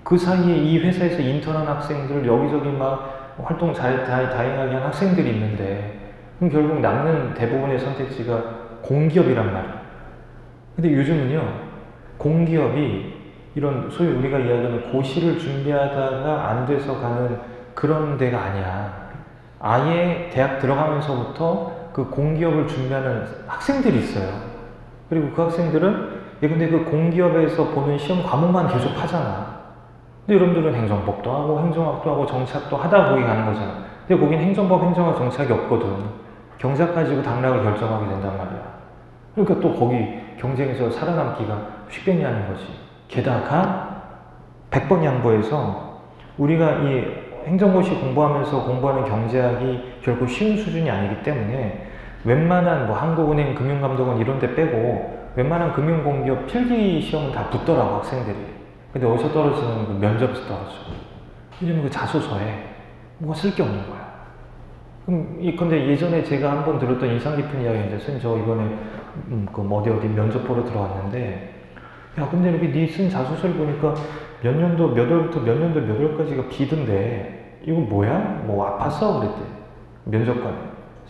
그 사이에 이 회사에서 인턴한 학생들 여기저기 막 활동 다양하게 한 학생들이 있는데 그럼 결국 남는 대부분의 선택지가 공기업이란 말이에요. 근데 요즘은요, 공기업이 이런 소위 우리가 이야기하는 고시를 준비하다가 안 돼서 가는 그런 데가 아니야. 아예 대학 들어가면서부터 그 공기업을 준비하는 학생들이 있어요. 그리고 그 학생들은 근데 그 공기업에서 보는 시험 과목만 계속 하잖아. 근데 여러분들은 행정법도 하고 행정학도 하고 정치학도 하다 거기 가는 거잖아. 근데 거긴 행정법, 행정학, 정치학이 없거든. 경제학 가지고 당락을 결정하게 된단 말이야. 그러니까 또 거기 경쟁에서 살아남기가 쉽겠냐는 거지. 게다가 100번 양보해서 우리가 이 행정고시 공부하면서 공부하는 경제학이 결코 쉬운 수준이 아니기 때문에 웬만한 뭐 한국은행, 금융감독원 이런 데 빼고 웬만한 금융공기업 필기 시험은 다 붙더라고, 학생들이. 근데 어디서 떨어지는 그 면접에서 떨어져. 왜냐면 그 자소서에 뭐가 쓸 게 없는 거야. 근데 예전에 제가 한번 들었던 인상 깊은 이야기인데, 선생님 저 이번에 그 어디 면접 보러 들어왔는데, 야 근데 여기 네 쓴 자소서를 보니까 몇 년도 몇 월부터 몇 년도 몇 월까지가 비던데 이거 뭐야? 뭐 아팠어? 그랬대, 면접관이.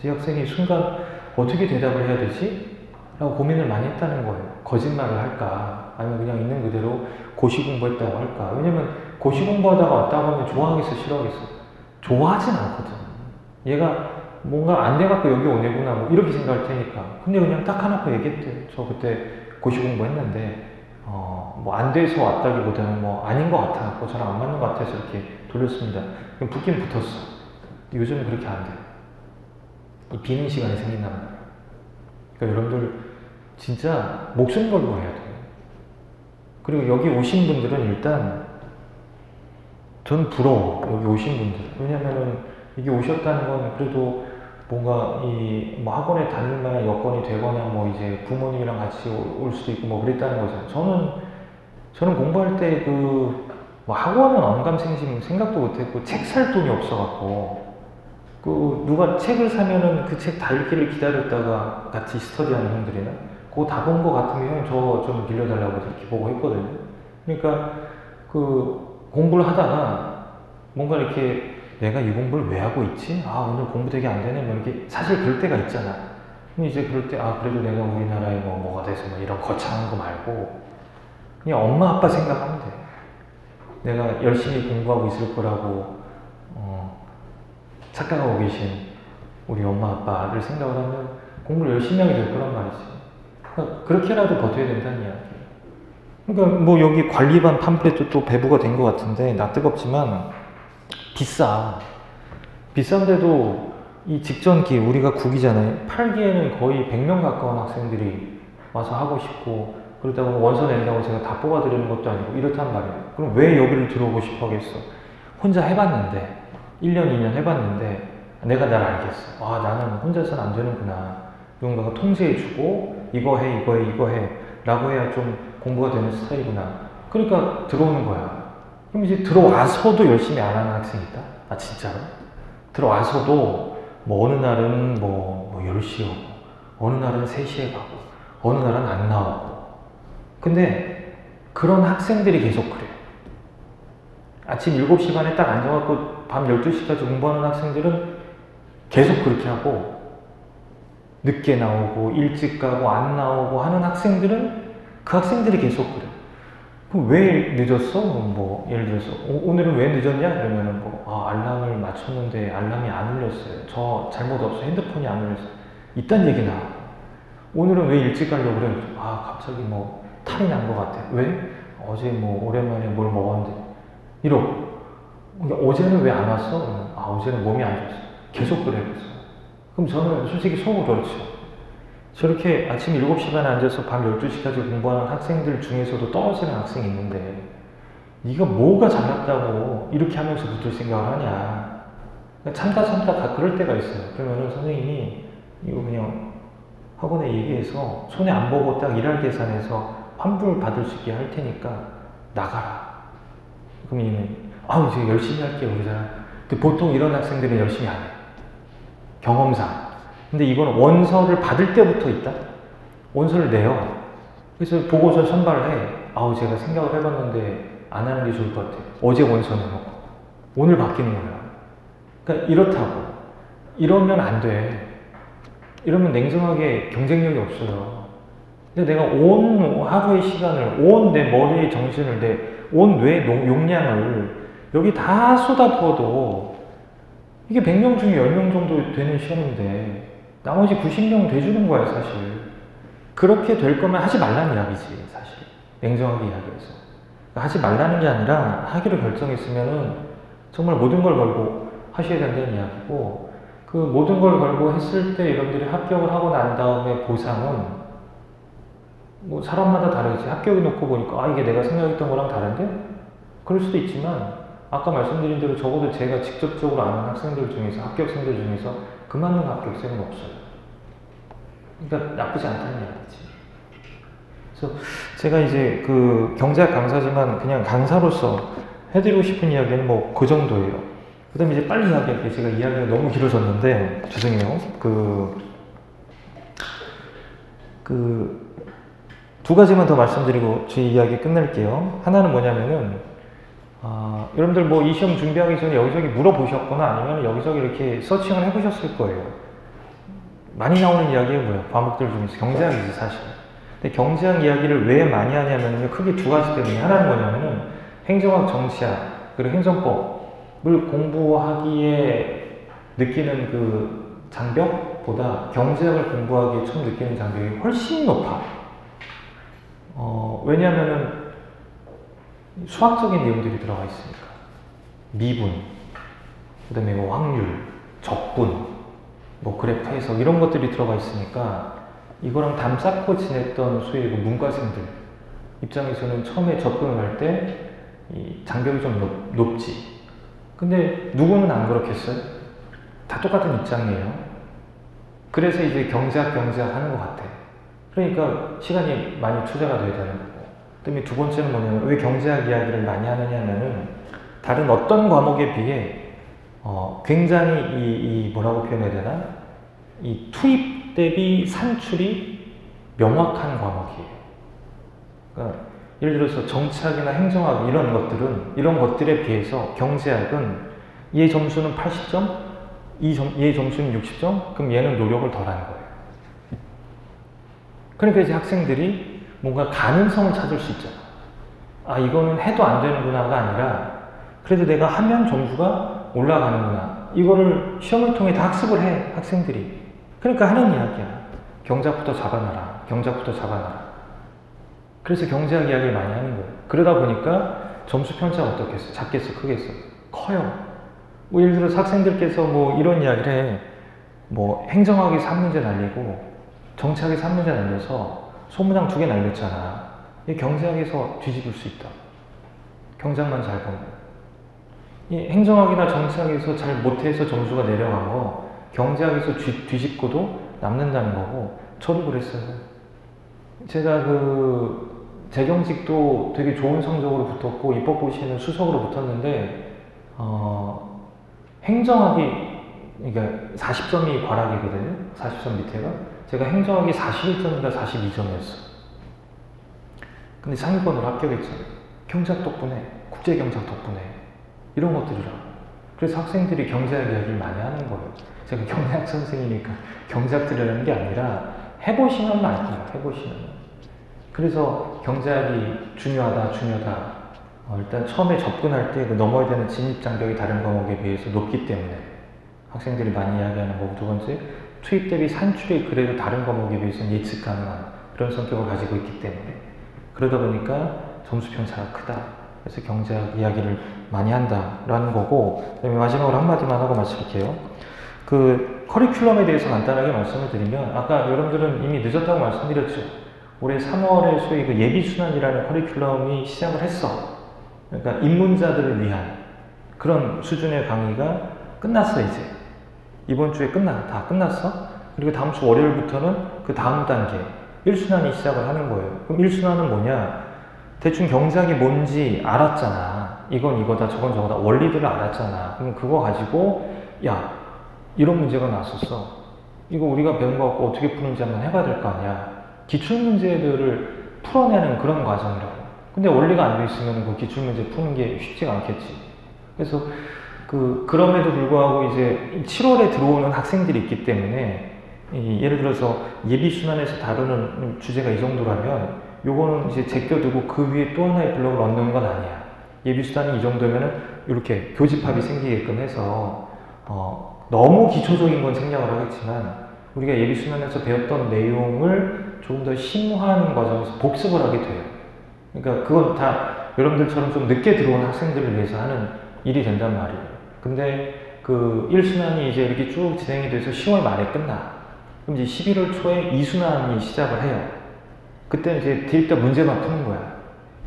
이 학생이 순간 어떻게 대답을 해야 되지? 라고 고민을 많이 했다는 거예요. 거짓말을 할까? 아니면 그냥 있는 그대로 고시 공부했다고 할까? 왜냐면 고시 공부하다가 왔다 가면 좋아하겠어, 싫어하겠어? 좋아하진 않거든. 얘가 뭔가 안 돼갖고 여기 오네구나 뭐 이렇게 생각할 테니까. 근데 그냥 딱 하나고 얘기했대. 저 그때 고시 공부했는데 뭐 안 돼서 왔다기보다는 뭐 아닌 것 같아. 저랑 안 맞는 것 같아서 이렇게 돌렸습니다. 그럼 붙긴 붙었어. 요즘은 그렇게 안 돼. 이 비는 시간이 생긴단 말이야. 그러니까 여러분들 진짜 목숨 걸고 해야 돼요. 그리고 여기 오신 분들은 일단 전 부러워. 여기 오신 분들. 왜냐면은 이게 오셨다는 건 그래도 뭔가 뭐 학원에 다닐 만한 여건이 되거나 뭐 이제 부모님이랑 같이 올 수도 있고 뭐 그랬다는 거죠. 저는 공부할 때 뭐 학원은 언감생심 생각도 못했고 책 살 돈이 없어갖고 누가 책을 사면은 그 책 다 읽기를 기다렸다가 같이 스터디하는 형들이나 그거 다 본 거 같으면 형 저 좀 빌려달라고 이렇게 보고 했거든요. 그러니까 공부를 하다가 뭔가 이렇게 내가 이 공부를 왜 하고 있지? 오늘 공부 되게 안 되네. 뭐 이렇게 사실 그럴 때가 있잖아. 근데 이제 그럴 때 그래도 내가 우리나라에 뭐가 돼서 뭐 이런 거창한 거 말고 그냥 엄마 아빠 생각하면 돼. 내가 열심히 공부하고 있을 거라고 착각하고 계신 우리 엄마 아빠를 생각을 하면 공부를 열심히 하게 될 거란 말이지. 그러니까 그렇게라도 버텨야 된다는 이야기. 그러니까 뭐 여기 관리반 팜플렛도 또 배부가 된 것 같은데 나 뜨겁지만 비싸. 비싼데도 이 직전기 우리가 9기잖아요. 8기에는 거의 100명 가까운 학생들이 와서 하고 싶고 그러다가 원서 낸다고 제가 다 뽑아드리는 것도 아니고 이렇단 말이에요. 그럼 왜 여기를 들어오고 싶어 하겠어? 혼자 해봤는데 1년, 2년 해봤는데 내가 날 알겠어. 나는 혼자서는 안 되는구나. 누군가가 통제해주고 이거 해 라고 해야 좀 공부가 되는 스타일이구나. 그러니까 들어오는 거야. 그럼 이제 들어와서도 열심히 안 하는 학생이 있다? 진짜로? 들어와서도 뭐 어느 날은 뭐 10시에 오고 어느 날은 3시에 가고 어느 날은 안 나오고. 근데 그런 학생들이 계속 그래요. 아침 7시 반에 딱 앉아갖고 밤 12시까지 공부하는 학생들은 계속 그렇게 하고 늦게 나오고 일찍 가고 안 나오고 하는 학생들은 그 학생들이 계속 그래요. 그럼 왜 늦었어? 뭐 예를 들어서 오늘은 왜 늦었냐? 그러면은 알람을 맞췄는데 알람이 안 울렸어요. 저 잘못 없어. 핸드폰이 안 울렸어요. 이딴 얘기 나와. 오늘은 왜 일찍 가려고 그래? 갑자기 뭐 탈이 난 것 같아. 왜? 어제 뭐 오랜만에 뭘 먹었는데 이러고. 어제는 왜 안 왔어? 어제는 몸이 안 좋았어. 계속 그래. 그럼 저는 솔직히 속으로 그렇죠. 저렇게 아침 7시 반에 앉아서 밤 12시까지 공부하는 학생들 중에서도 떨어지는 학생이 있는데 네가 뭐가 잘났다고 이렇게 하면서 붙을 생각을 하냐. 참다 다 그럴 때가 있어요. 그러면은 선생님이 이거 그냥 학원에 얘기해서 손해 안 보고 딱 일할 계산해서 환불 받을 수 있게 할 테니까 나가라. 그럼 얘는 이제 열심히 할게요 그러잖아. 근데 보통 이런 학생들은 열심히 안 해. 경험상. 근데 이건 원서를 받을 때부터 있다? 원서를 내요. 그래서 보고서 선발을 해. 제가 생각을 해봤는데 안 하는 게 좋을 것 같아. 어제 원서 내놓고 오늘 바뀌는 거야. 그러니까 이렇다고. 이러면 안 돼. 이러면 냉정하게 경쟁력이 없어요. 근데 내가 온 하루의 시간을, 온 내 머리의 정신을, 온 뇌의 용량을 여기 다 쏟아부어도 이게 100명 중에 10명 정도 되는 시간인데 나머지 90명 돼주는 거야, 사실. 그렇게 될 거면 하지 말라는 이야기지, 사실. 냉정하게 이야기해서. 그러니까 하지 말라는 게 아니라 하기로 결정했으면은 정말 모든 걸 걸고 하셔야 된다는 이야기고, 그 모든 걸 걸고 했을 때 여러분들이 합격을 하고 난 다음에 보상은 뭐 사람마다 다르지. 합격해 놓고 보니까 이게 내가 생각했던 거랑 다른데? 그럴 수도 있지만 아까 말씀드린 대로 적어도 제가 직접적으로 아는 학생들 중에서, 합격생들 중에서 그 맞는 합격생은 없어요. 그러니까 나쁘지 않다는 이야기지. 그래서 제가 이제 그 경제학 강사지만 그냥 강사로서 해드리고 싶은 이야기는 뭐 그 정도예요. 그 다음에 이제 빨리 이야기할게요. 제가 이야기가 너무 길어졌는데 죄송해요. 두 가지만 더 말씀드리고 제 이야기 끝낼게요. 하나는 뭐냐면은 여러분들 뭐 이 시험 준비하기 전에 여기저기 물어보셨거나 아니면 여기저기 이렇게 서칭을 해보셨을 거예요. 많이 나오는 이야기가 뭐예요? 과목들 중에서 경제학이지, 사실. 근데 경제학 이야기를 왜 많이 하냐면요, 크게 두 가지 때문에. 하나는 뭐냐면은 행정학, 정치학, 그리고 행정법을 공부하기에 느끼는 그 장벽보다 경제학을 공부하기에 처음 느끼는 장벽이 훨씬 높아. 왜냐하면은 수학적인 내용들이 들어가 있으니까. 미분, 그 다음에 뭐 확률, 적분, 뭐 그래프 해석 이런 것들이 들어가 있으니까 이거랑 담 쌓고 지냈던 소위 그 문과생들 입장에서는 처음에 접근을 할 때 이 장벽이 좀 높지. 근데 누구는 안 그렇겠어요? 다 똑같은 입장이에요. 그래서 이제 경제학 하는 것 같아. 그러니까 시간이 많이 투자가 돼야 되는 거고. 그다음에 두 번째는 뭐냐면 왜 경제학 이야기를 많이 하느냐 하면은 다른 어떤 과목에 비해 굉장히 이 뭐라고 표현해야 되나? 이 투입 대비 산출이 명확한 과목이에요. 그러니까 예를 들어서 정치학이나 행정학 이런 것들에 비해서 경제학은 얘 점수는 80점, 얘 점수는 60점, 그럼 얘는 노력을 덜 하는 거예요. 그러니까 이제 학생들이 뭔가 가능성을 찾을 수 있잖아. 이거는 해도 안 되는구나가 아니라 그래도 내가 하면 점수가 올라가는구나. 이거를 시험을 통해 다 학습을 해, 학생들이. 그러니까 하는 이야기야. 경작부터 잡아놔라. 그래서 경제학 이야기를 많이 하는 거예요. 그러다 보니까 점수 편차가 어떻겠어? 작겠어? 크겠어? 커요. 뭐 예를 들어서 학생들께서 뭐 이런 이야기를 해. 뭐 행정학이 3문제 날리고 정치학이 3문제 날려서 소문장 2개 날렸잖아. 이 경제학에서 뒤집을 수 있다. 경작만 잘 보면. 이 행정학이나 정치학에서 잘 못해서 점수가 내려간 거 경제학에서 뒤집고도 남는다는 거고. 저도 그랬어요. 제가 재경직도 되게 좋은 성적으로 붙었고 입법고시는 수석으로 붙었는데 행정학이 그러니까 40점이 과락이거든요. 40점 밑에가. 제가 행정학이 41점인가 42점이었어. 근데 상위권으로 합격했잖아요. 경제학 덕분에, 국제경제학 덕분에 이런 것들이라. 그래서 학생들이 경제학 이야기를 많이 하는 거예요. 제가 경제학 선생이니까 경제학 들으라는 게 아니라 해보시면 알 거예요. 해보시면. 그래서 경제학이 중요하다. 일단 처음에 접근할 때 넘어야 되는 진입장벽이 다른 과목에 비해서 높기 때문에 학생들이 많이 이야기하는 거고, 두 번째, 투입 대비 산출이 그래도 다른 과목에 비해서는 예측 가능한 그런 성격을 가지고 있기 때문에 그러다 보니까 점수 편차가 크다. 그래서 경제학 이야기를 많이 한다라는 거고, 그다음에 마지막으로 한마디만 하고 마칠게요. 그 커리큘럼에 대해서 간단하게 말씀을 드리면 아까 여러분들은 이미 늦었다고 말씀드렸죠. 올해 3월에 소위 그 예비순환이라는 커리큘럼이 시작을 했어. 그러니까 입문자들을 위한 그런 수준의 강의가 끝났어. 이제 이번 주에 다 끝났어. 그리고 다음 주 월요일부터는 그 다음 단계 1순환이 시작을 하는 거예요. 그럼 1순환은 뭐냐? 대충 경제학이 뭔지 알았잖아. 이건 이거다, 저건 저거다. 원리들을 알았잖아. 그럼 그거 가지고 야, 이런 문제가 나왔었어. 이거 우리가 배운 거 갖고 어떻게 푸는지 한번 해봐야 될 거 아니야. 기출문제들을 풀어내는 그런 과정이라고. 근데 원리가 안 돼 있으면 그 기출문제 푸는 게 쉽지가 않겠지. 그래서 그럼에도 불구하고 이제 7월에 들어오는 학생들이 있기 때문에 예를 들어서 예비순환에서 다루는 주제가 이 정도라면 요거는 이제 제껴두고 그 위에 또 하나의 블록을 얹는 건 아니야. 예비순환이 이 정도면은 이렇게 교집합이 생기게끔 해서 너무 기초적인 건 생략을 하겠지만 우리가 예비순환에서 배웠던 내용을 조금 더 심화하는 과정에서 복습을 하게 돼요. 그러니까 그건 다 여러분들처럼 좀 늦게 들어온 학생들을 위해서 하는 일이 된단 말이에요. 근데 그 1순환이 이제 이렇게 쭉 진행이 돼서 10월 말에 끝나. 그럼 이제 11월 초에 2순환이 시작을 해요. 그때 이제 데이터 문제만 푸는 거야.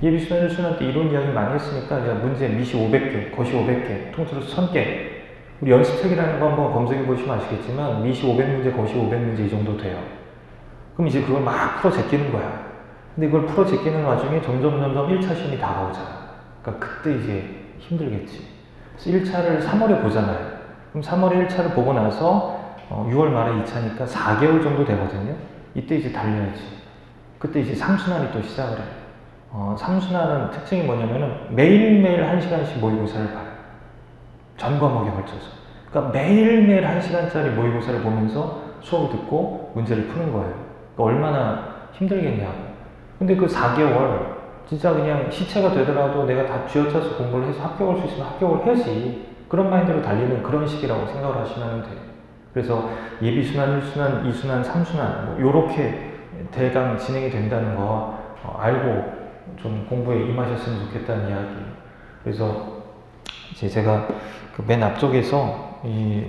예비순환 1순환 때 이론 이야기 많이 했으니까 이제 문제 미시 500개, 거시 500개, 통틀어 1000개. 우리 연습책이라는 거 한번 검색해 보시면 아시겠지만 미시 500문제, 거시 500문제 이 정도 돼요. 그럼 이제 그걸 막 풀어 제끼는 거야. 근데 이걸 풀어 제끼는 와중에 점점 1차 시험이 다가오잖아. 그러니까 그때 이제 힘들겠지. 그래서 1차를 3월에 보잖아요. 그럼 3월에 1차를 보고 나서 6월 말에 2차니까 4개월 정도 되거든요. 이때 이제 달려야지. 그때 이제 3순환이 또 시작을 해요. 3순환은 특징이 뭐냐면은 매일매일 1시간씩 모의고사를 봐요. 전 과목에 걸쳐서. 그러니까 매일매일 1시간짜리 모의고사를 보면서 수업을 듣고 문제를 푸는 거예요. 그러니까 얼마나 힘들겠냐고. 근데 그 4개월 진짜 그냥 시체가 되더라도 내가 다 쥐어짜서 공부를 해서 합격할 수 있으면 합격을 해야지. 그런 마인드로 달리는 그런 식이라고 생각을 하시면 돼요. 그래서 예비순환, 1순환, 2순환, 3순환 뭐 요렇게 대강 진행이 된다는 거 알고 좀 공부에 임하셨으면 좋겠다는 이야기. 그래서 이제 제가 그 맨 앞쪽에서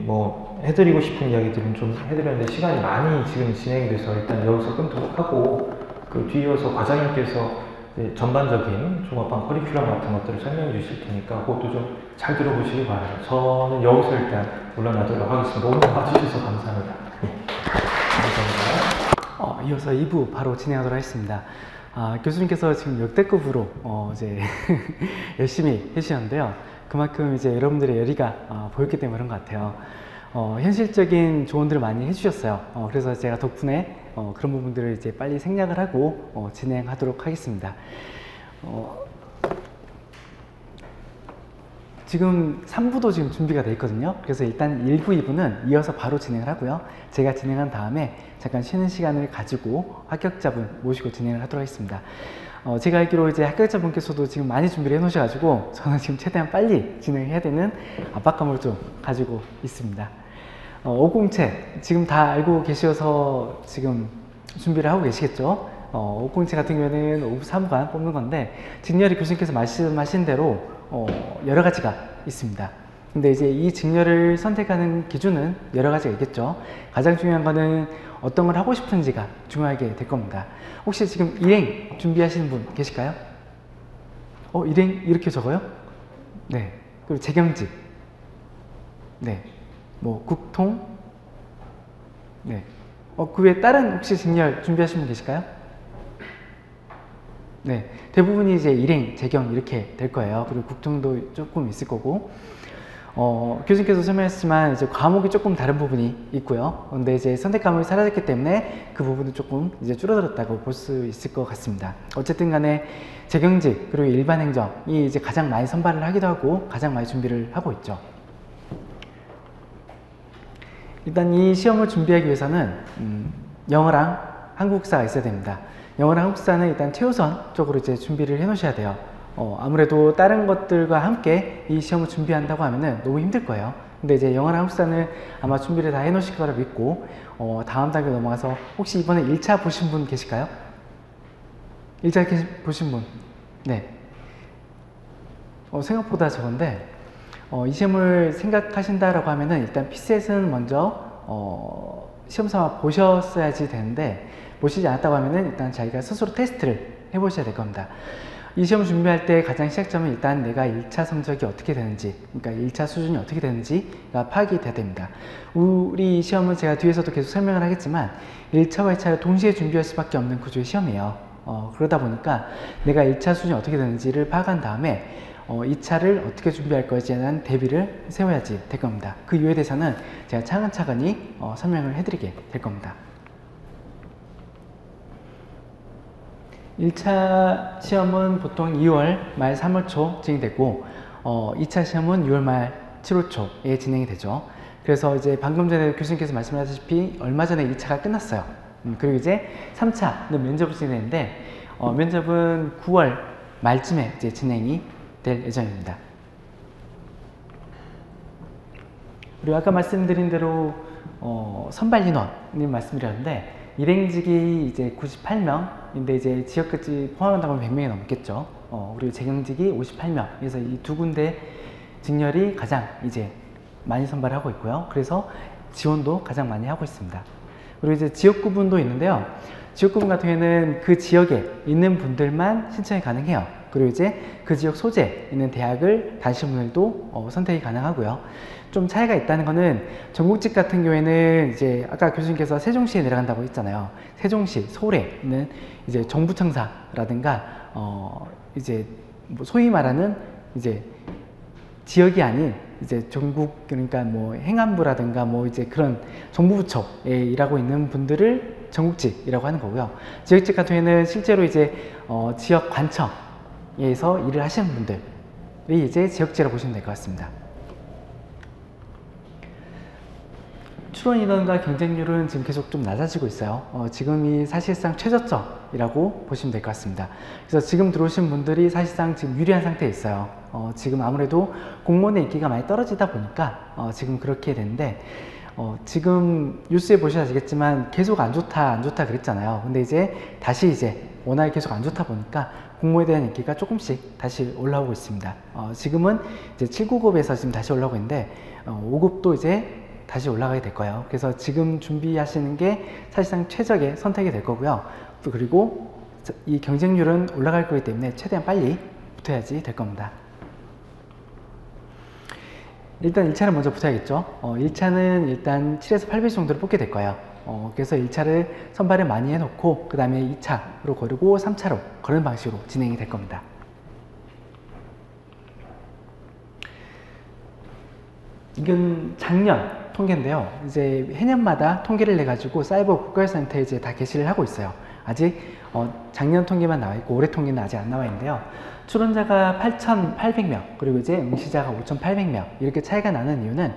뭐 해드리고 싶은 이야기들은 좀 해드렸는데 시간이 많이 지금 진행이 돼서 일단 여기서 끊도록 하고 그 뒤이어서 과장님께서 전반적인 종합반 커리큘럼 같은 것들을 설명해 주실 테니까 그것도 좀 잘 들어보시기 바랍니다. 저는 여기서 일단 물러나도록 하겠습니다. 오늘 봐주셔서 감사합니다. 네. 감사합니다. 이어서 2부 바로 진행하도록 하겠습니다. 교수님께서 지금 역대급으로 이제 열심히 해주셨는데요. 그만큼 이제 여러분들의 열의가 보였기 때문에 그런 것 같아요. 현실적인 조언들을 많이 해주셨어요. 그래서 제가 덕분에 그런 부분들을 이제 빨리 생략을 하고 진행하도록 하겠습니다. 지금 3부도 지금 준비가 되어 있거든요. 그래서 일단 1부, 2부는 이어서 바로 진행을 하고요. 제가 진행한 다음에 잠깐 쉬는 시간을 가지고 합격자분 모시고 진행을 하도록 하겠습니다. 제가 알기로 이제 합격자분께서도 지금 많이 준비를 해 놓으셔가지고 저는 지금 최대한 빨리 진행해야 되는 압박감을 좀 가지고 있습니다. 5공채 지금 다 알고 계셔서 지금 준비를 하고 계시겠죠? 5공채 같은 경우에는 오후 사무관 뽑는 건데 직렬이 교수님께서 말씀하신 대로 여러 가지가 있습니다. 근데 이제 이 직렬을 선택하는 기준은 여러 가지가 있겠죠. 가장 중요한 거는 어떤 걸 하고 싶은지가 중요하게 될 겁니다. 혹시 지금 일행 준비하시는 분 계실까요? 일행 이렇게 적어요? 네. 그리고 재경직. 네. 뭐 국통. 네. 그 외에 다른 혹시 직렬 준비하시는 분 계실까요? 네. 대부분이 이제 일행, 재경 이렇게 될 거예요. 그리고 국통도 조금 있을 거고. 교수님께서 설명했지만 이제 과목이 조금 다른 부분이 있고요. 근데 이제 선택 과목이 사라졌기 때문에 그 부분은 조금 이제 줄어들었다고 볼 수 있을 것 같습니다. 어쨌든 간에 재경직 그리고 일반 행정이 이제 가장 많이 선발을 하기도 하고 가장 많이 준비를 하고 있죠. 일단 이 시험을 준비하기 위해서는 영어랑 한국사가 있어야 됩니다. 영어랑 한국사는 일단 최우선 쪽으로 이제 준비를 해 놓으셔야 돼요. 아무래도 다른 것들과 함께 이 시험을 준비한다고 하면은 너무 힘들 거예요. 근데 이제 영어랑 한국사는 아마 준비를 다 해 놓으실 거라 믿고 다음 단계 넘어가서 혹시 이번에 1차 보신 분 계실까요? 1차 보신 분? 네. 생각보다 적은데 이 시험을 생각하신다라고 하면은 일단 피셋은 먼저 시험 삼아 보셨어야지 되는데 보시지 않았다고 하면은 일단 자기가 스스로 테스트를 해보셔야 될 겁니다. 이 시험을 준비할 때 가장 시작점은 일단 내가 1차 성적이 어떻게 되는지, 그러니까 1차 수준이 어떻게 되는지가 파악이 돼야 됩니다. 우리 시험은 제가 뒤에서도 계속 설명을 하겠지만 1차와 2차를 동시에 준비할 수밖에 없는 구조의 시험이에요. 그러다 보니까 내가 1차 수준이 어떻게 되는지를 파악한 다음에 2차를 어떻게 준비할 것에 대한 대비를 세워야지 될 겁니다. 그 이유에 대해서는 제가 차근차근히 설명을 해드리게 될 겁니다. 1차 시험은 보통 2월 말 3월 초 진행되고 2차 시험은 6월 말 7~5초에 진행이 되죠. 그래서 이제 방금 전에 교수님께서 말씀하셨다시피 얼마 전에 2차가 끝났어요. 그리고 이제 3차는 면접을 진행했는데 면접은 9월 말쯤에 이제 진행이 될 예정입니다. 그리고 아까 말씀드린 대로 선발 인원님 말씀드렸는데 일행직이 이제 98명인데 이제 지역까지 포함한다고 하면 100명이 넘겠죠. 그리고 재경직이 58명. 그래서 이 두 군데 직렬이 가장 이제 많이 선발하고 있고요. 그래서 지원도 가장 많이 하고 있습니다. 그리고 이제 지역 구분도 있는데요. 지역 구분 같은 경우에는 그 지역에 있는 분들만 신청이 가능해요. 그리고 이제 그 지역 소재에 있는 대학을 다니시는 분들도 선택이 가능하고요. 좀 차이가 있다는 거는 전국직 같은 경우에는 이제 아까 교수님께서 세종시에 내려간다고 했잖아요. 세종시, 서울에 있는 이제 정부청사라든가 이제 뭐 소위 말하는 이제 지역이 아닌 이제 전국 그러니까 뭐 행안부라든가 뭐 이제 그런 정부부처에 일하고 있는 분들을 전국직이라고 하는 거고요. 지역직 같은 경우에는 실제로 이제 지역 관청에서 일을 하시는 분들이 이제 지역직이라고 보시면 될 것 같습니다. 출원 인원과 경쟁률은 지금 계속 좀 낮아지고 있어요. 지금이 사실상 최저점이라고 보시면 될 것 같습니다. 그래서 지금 들어오신 분들이 사실상 지금 유리한 상태에 있어요. 지금 아무래도 공무원의 인기가 많이 떨어지다 보니까 지금 그렇게 되는데 지금 뉴스에 보셔야 아시겠지만 계속 안 좋다 그랬잖아요. 근데 이제 다시 이제 워낙에 계속 안 좋다 보니까 공모에 대한 인기가 조금씩 다시 올라오고 있습니다. 지금은 이제 7급에서 지금 다시 올라오고 있는데 5급도 이제 다시 올라가게 될 거예요. 그래서 지금 준비하시는 게 사실상 최적의 선택이 될 거고요. 또 그리고 이 경쟁률은 올라갈 거기 때문에 최대한 빨리 붙어야지 될 겁니다. 일단 1차를 먼저 붙어야겠죠. 1차는 일단 7에서 8배 정도를 뽑게 될 거예요. 그래서 1차를 선발을 많이 해놓고 그 다음에 2차로 거르고 3차로 거르는 방식으로 진행이 될 겁니다. 이건 작년 통계인데요. 이제 해년마다 통계를 내 가지고 사이버 국가센터에 이제 다 게시를 하고 있어요. 아직 작년 통계만 나와 있고 올해 통계는 아직 안 나와 있는데요. 출원자가 8,800명 그리고 이제 응시자가 5,800명 이렇게 차이가 나는 이유는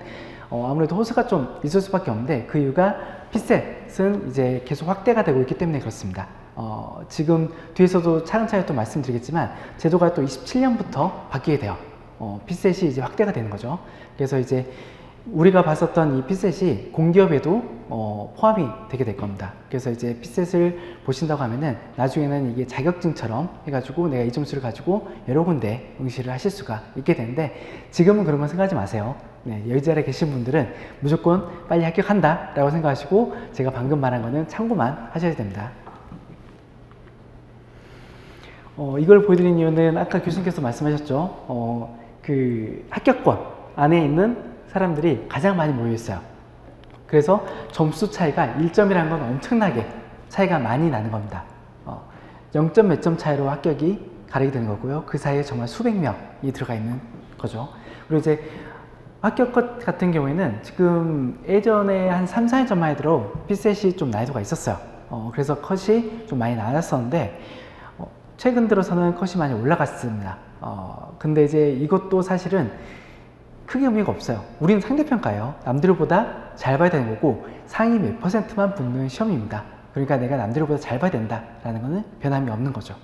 아무래도 호수가 좀 있을 수밖에 없는데 그 이유가 피셋은 이제 계속 확대가 되고 있기 때문에 그렇습니다. 지금 뒤에서도 차근차근 또 말씀드리겠지만 제도가 또 27년부터 바뀌게 돼요. 피셋이 이제 확대가 되는 거죠. 그래서 이제 우리가 봤었던 이 피셋이 공기업에도 포함이 되게 될 겁니다. 그래서 이제 피셋을 보신다고 하면은 나중에는 이게 자격증처럼 해가지고 내가 이 점수를 가지고 여러 군데 응시를 하실 수가 있게 되는데 지금은 그런 건 생각하지 마세요. 네, 여기 자리에 계신 분들은 무조건 빨리 합격한다 라고 생각하시고 제가 방금 말한 거는 참고만 하셔야 됩니다. 이걸 보여드린 이유는 아까 교수님께서 말씀하셨죠. 그 합격권 안에 있는 사람들이 가장 많이 모여 있어요. 그래서 점수 차이가 1점이라는 건 엄청나게 차이가 많이 나는 겁니다. 0점 몇 점 차이로 합격이 가리게 되는 거고요. 그 사이에 정말 수백 명이 들어가 있는 거죠. 그리고 이제 합격 컷 같은 경우에는 지금 예전에 한 3, 4년 전만 해도 피셋이 좀 난이도가 있었어요. 그래서 컷이 좀 많이 낮았었는데 최근 들어서는 컷이 많이 올라갔습니다. 근데 이제 이것도 사실은 크게 의미가 없어요. 우리는 상대평가예요. 남들보다 잘 봐야 되는 거고 상위 몇 %만 붙는 시험입니다. 그러니까 내가 남들보다 잘 봐야 된다라는 거는 변함이 없는 거죠.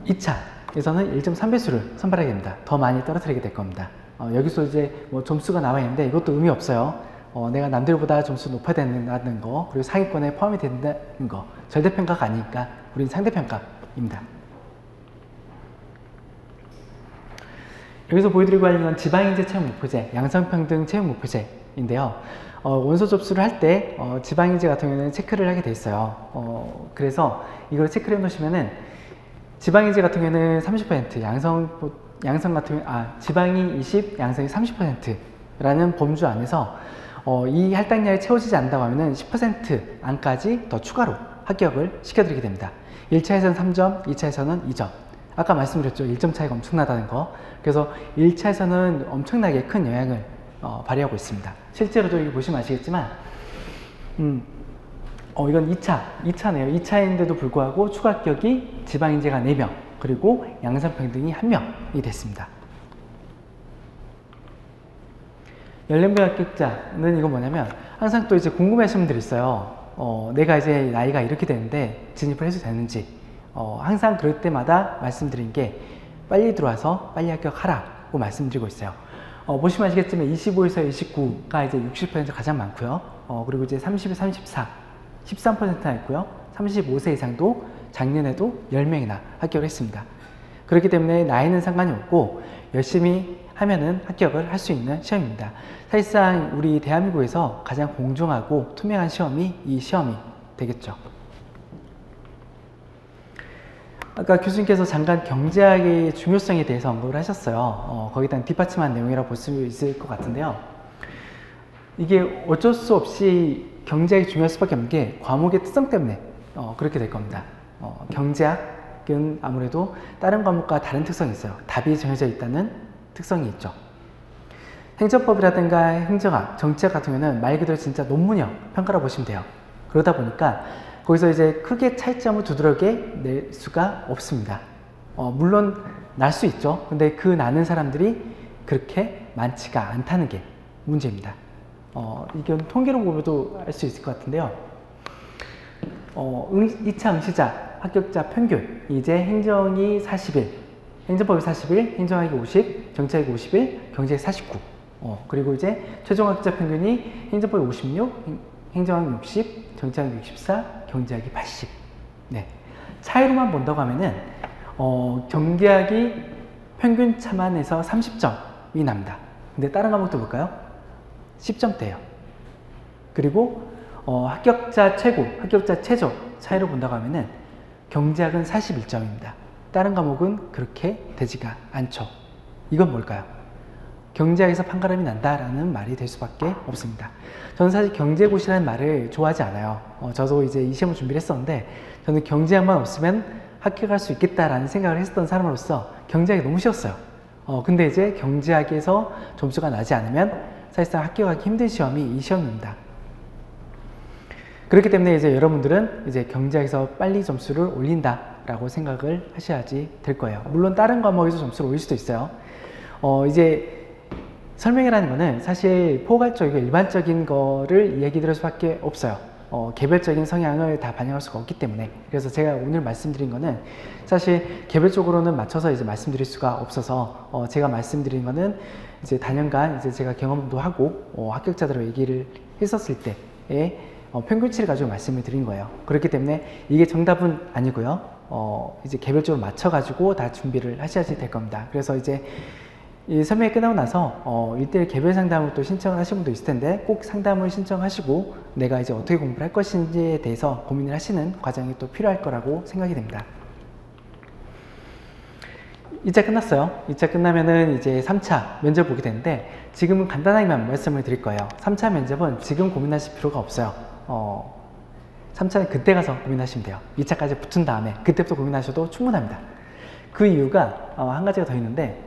2차에서는 1.3배수를 선발하게 됩니다. 더 많이 떨어뜨리게 될 겁니다. 여기서 이제 뭐 점수가 나와 있는데 이것도 의미 없어요. 내가 남들보다 점수 높아야 된다는 거 그리고 상위권에 포함이 된다는 거 절대평가가 아니니까 우리는 상대평가입니다. 여기서 보여드리고 하는 건 지방인재 채용 목표제, 양성평등 채용 목표제인데요. 원서 접수를 할 때 지방인재 같은 경우는 체크를 하게 돼 있어요. 그래서 이걸 체크를 해 놓으시면은 지방인재 같은 경우는 30%, 양성 같은 경우 지방이 20, 양성이 30%라는 범주 안에서 이 할당량이 채워지지 않는다고 하면은 10% 안까지 더 추가로 합격을 시켜드리게 됩니다. 1차에서는 3점, 2차에서는 2점. 아까 말씀드렸죠. 1점 차이가 엄청나다는 거. 그래서 1차에서는 엄청나게 큰 영향을 발휘하고 있습니다. 실제로도 여기 보시면 아시겠지만 이건 2차네요. 2차인데도 불구하고 추가 합격이 지방인재가 4명 그리고 양성평등이 1명이 됐습니다. 연령별 합격자는 이건 뭐냐면 항상 또 이제 궁금해하시는 분들이 있어요. 내가 이제 나이가 이렇게 되는데 진입을 해도 되는지. 항상 그럴 때마다 말씀드린 게 빨리 들어와서 빨리 합격하라고 말씀드리고 있어요. 보시면 아시겠지만 25에서 29가 이제 60% 가장 많고요. 그리고 이제 30에 34, 13%나 있고요. 35세 이상도 작년에도 10명이나 합격을 했습니다. 그렇기 때문에 나이는 상관이 없고 열심히 하면은 합격을 할 수 있는 시험입니다. 사실상 우리 대한민국에서 가장 공정하고 투명한 시험이 이 시험이 되겠죠. 아까 교수님께서 잠깐 경제학의 중요성에 대해서 언급을 하셨어요. 거기다 뒷받침한 내용이라고 볼 수 있을 것 같은데요. 이게 어쩔 수 없이 경제학이 중요할 수밖에 없는 게 과목의 특성 때문에 그렇게 될 겁니다. 경제학은 아무래도 다른 과목과 다른 특성이 있어요. 답이 정해져 있다는 특성이 있죠. 행정법이라든가 행정학, 정치학 같은 경우는 말 그대로 진짜 논문형 평가라고 보시면 돼요. 그러다 보니까 거기서 이제 크게 차이점을 두드러게 낼 수가 없습니다. 물론 날 수 있죠. 근데 그 나는 사람들이 그렇게 많지가 않다는 게 문제입니다. 이건 통계로 보면도 알 수 있을 것 같은데요. 2차 응시자 합격자 평균, 이제 행정이 40일, 행정법이 40일, 행정학이 50, 정치학이 51, 경제학이 49. 그리고 이제 최종 합격자 평균이 행정법이 56, 행정학이 60, 정치학이 64, 경제학이 80. 네. 차이로만 본다고 하면은, 경제학이 평균 차만해서 30점이 납니다. 근데 다른 과목도 볼까요? 10점대예요. 그리고 합격자 최고, 합격자 최저 차이로 본다고 하면은 경제학은 41점입니다. 다른 과목은 그렇게 되지가 않죠. 이건 뭘까요? 경제학에서 판가름이 난다라는 말이 될 수밖에 없습니다. 저는 사실 경제고시라는 말을 좋아하지 않아요. 저도 이제 이 시험을 준비를 했었는데 저는 경제학만 없으면 합격할 수 있겠다라는 생각을 했었던 사람으로서 경제학이 너무 쉬웠어요. 근데 이제 경제학에서 점수가 나지 않으면 사실상 합격하기 힘든 시험이 이 시험입니다. 그렇기 때문에 이제 여러분들은 이제 경제학에서 빨리 점수를 올린다라고 생각을 하셔야지 될 거예요. 물론 다른 과목에서 점수를 올릴 수도 있어요. 이제 설명이라는 거는 사실 포괄적이고 일반적인 거를 이야기 드릴 수밖에 없어요. 개별적인 성향을 다 반영할 수가 없기 때문에. 그래서 제가 오늘 말씀드린 거는 사실 개별적으로는 맞춰서 이제 말씀드릴 수가 없어서 제가 말씀드린 거는 이제 단연간 이제 제가 경험도 하고 합격자들과 얘기를 했었을 때의 평균치를 가지고 말씀을 드린 거예요. 그렇기 때문에 이게 정답은 아니고요. 이제 개별적으로 맞춰가지고 다 준비를 하셔야지 될 겁니다. 그래서 이제 이 설명이 끝나고 나서 1대1 개별 상담을 또 신청을 하신 분도 있을 텐데 꼭 상담을 신청하시고 내가 이제 어떻게 공부를 할 것인지에 대해서 고민을 하시는 과정이 또 필요할 거라고 생각이 됩니다. 2차 끝났어요. 2차 끝나면은 이제 3차 면접 보게 되는데 지금은 간단하게만 말씀을 드릴 거예요. 3차 면접은 지금 고민하실 필요가 없어요. 3차는 그때 가서 고민하시면 돼요. 2차까지 붙은 다음에 그때부터 고민하셔도 충분합니다. 그 이유가 한 가지가 더 있는데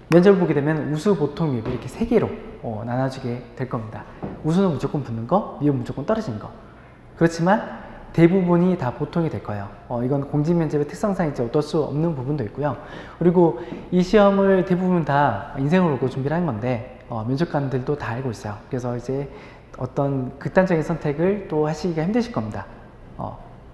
면접을 보게 되면 우수, 보통, 미흡 이렇게 3개로 나눠지게 될 겁니다. 우수는 무조건 붙는 거, 미흡은 무조건 떨어지는 거. 그렇지만 대부분이 다 보통이 될 거예요. 이건 공직면접의 특성상 이제 어쩔 수 없는 부분도 있고요. 그리고 이 시험을 대부분 다 인생을 걸고 준비를 한 건데 면접관들도 다 알고 있어요. 그래서 이제 어떤 극단적인 선택을 또 하시기가 힘드실 겁니다.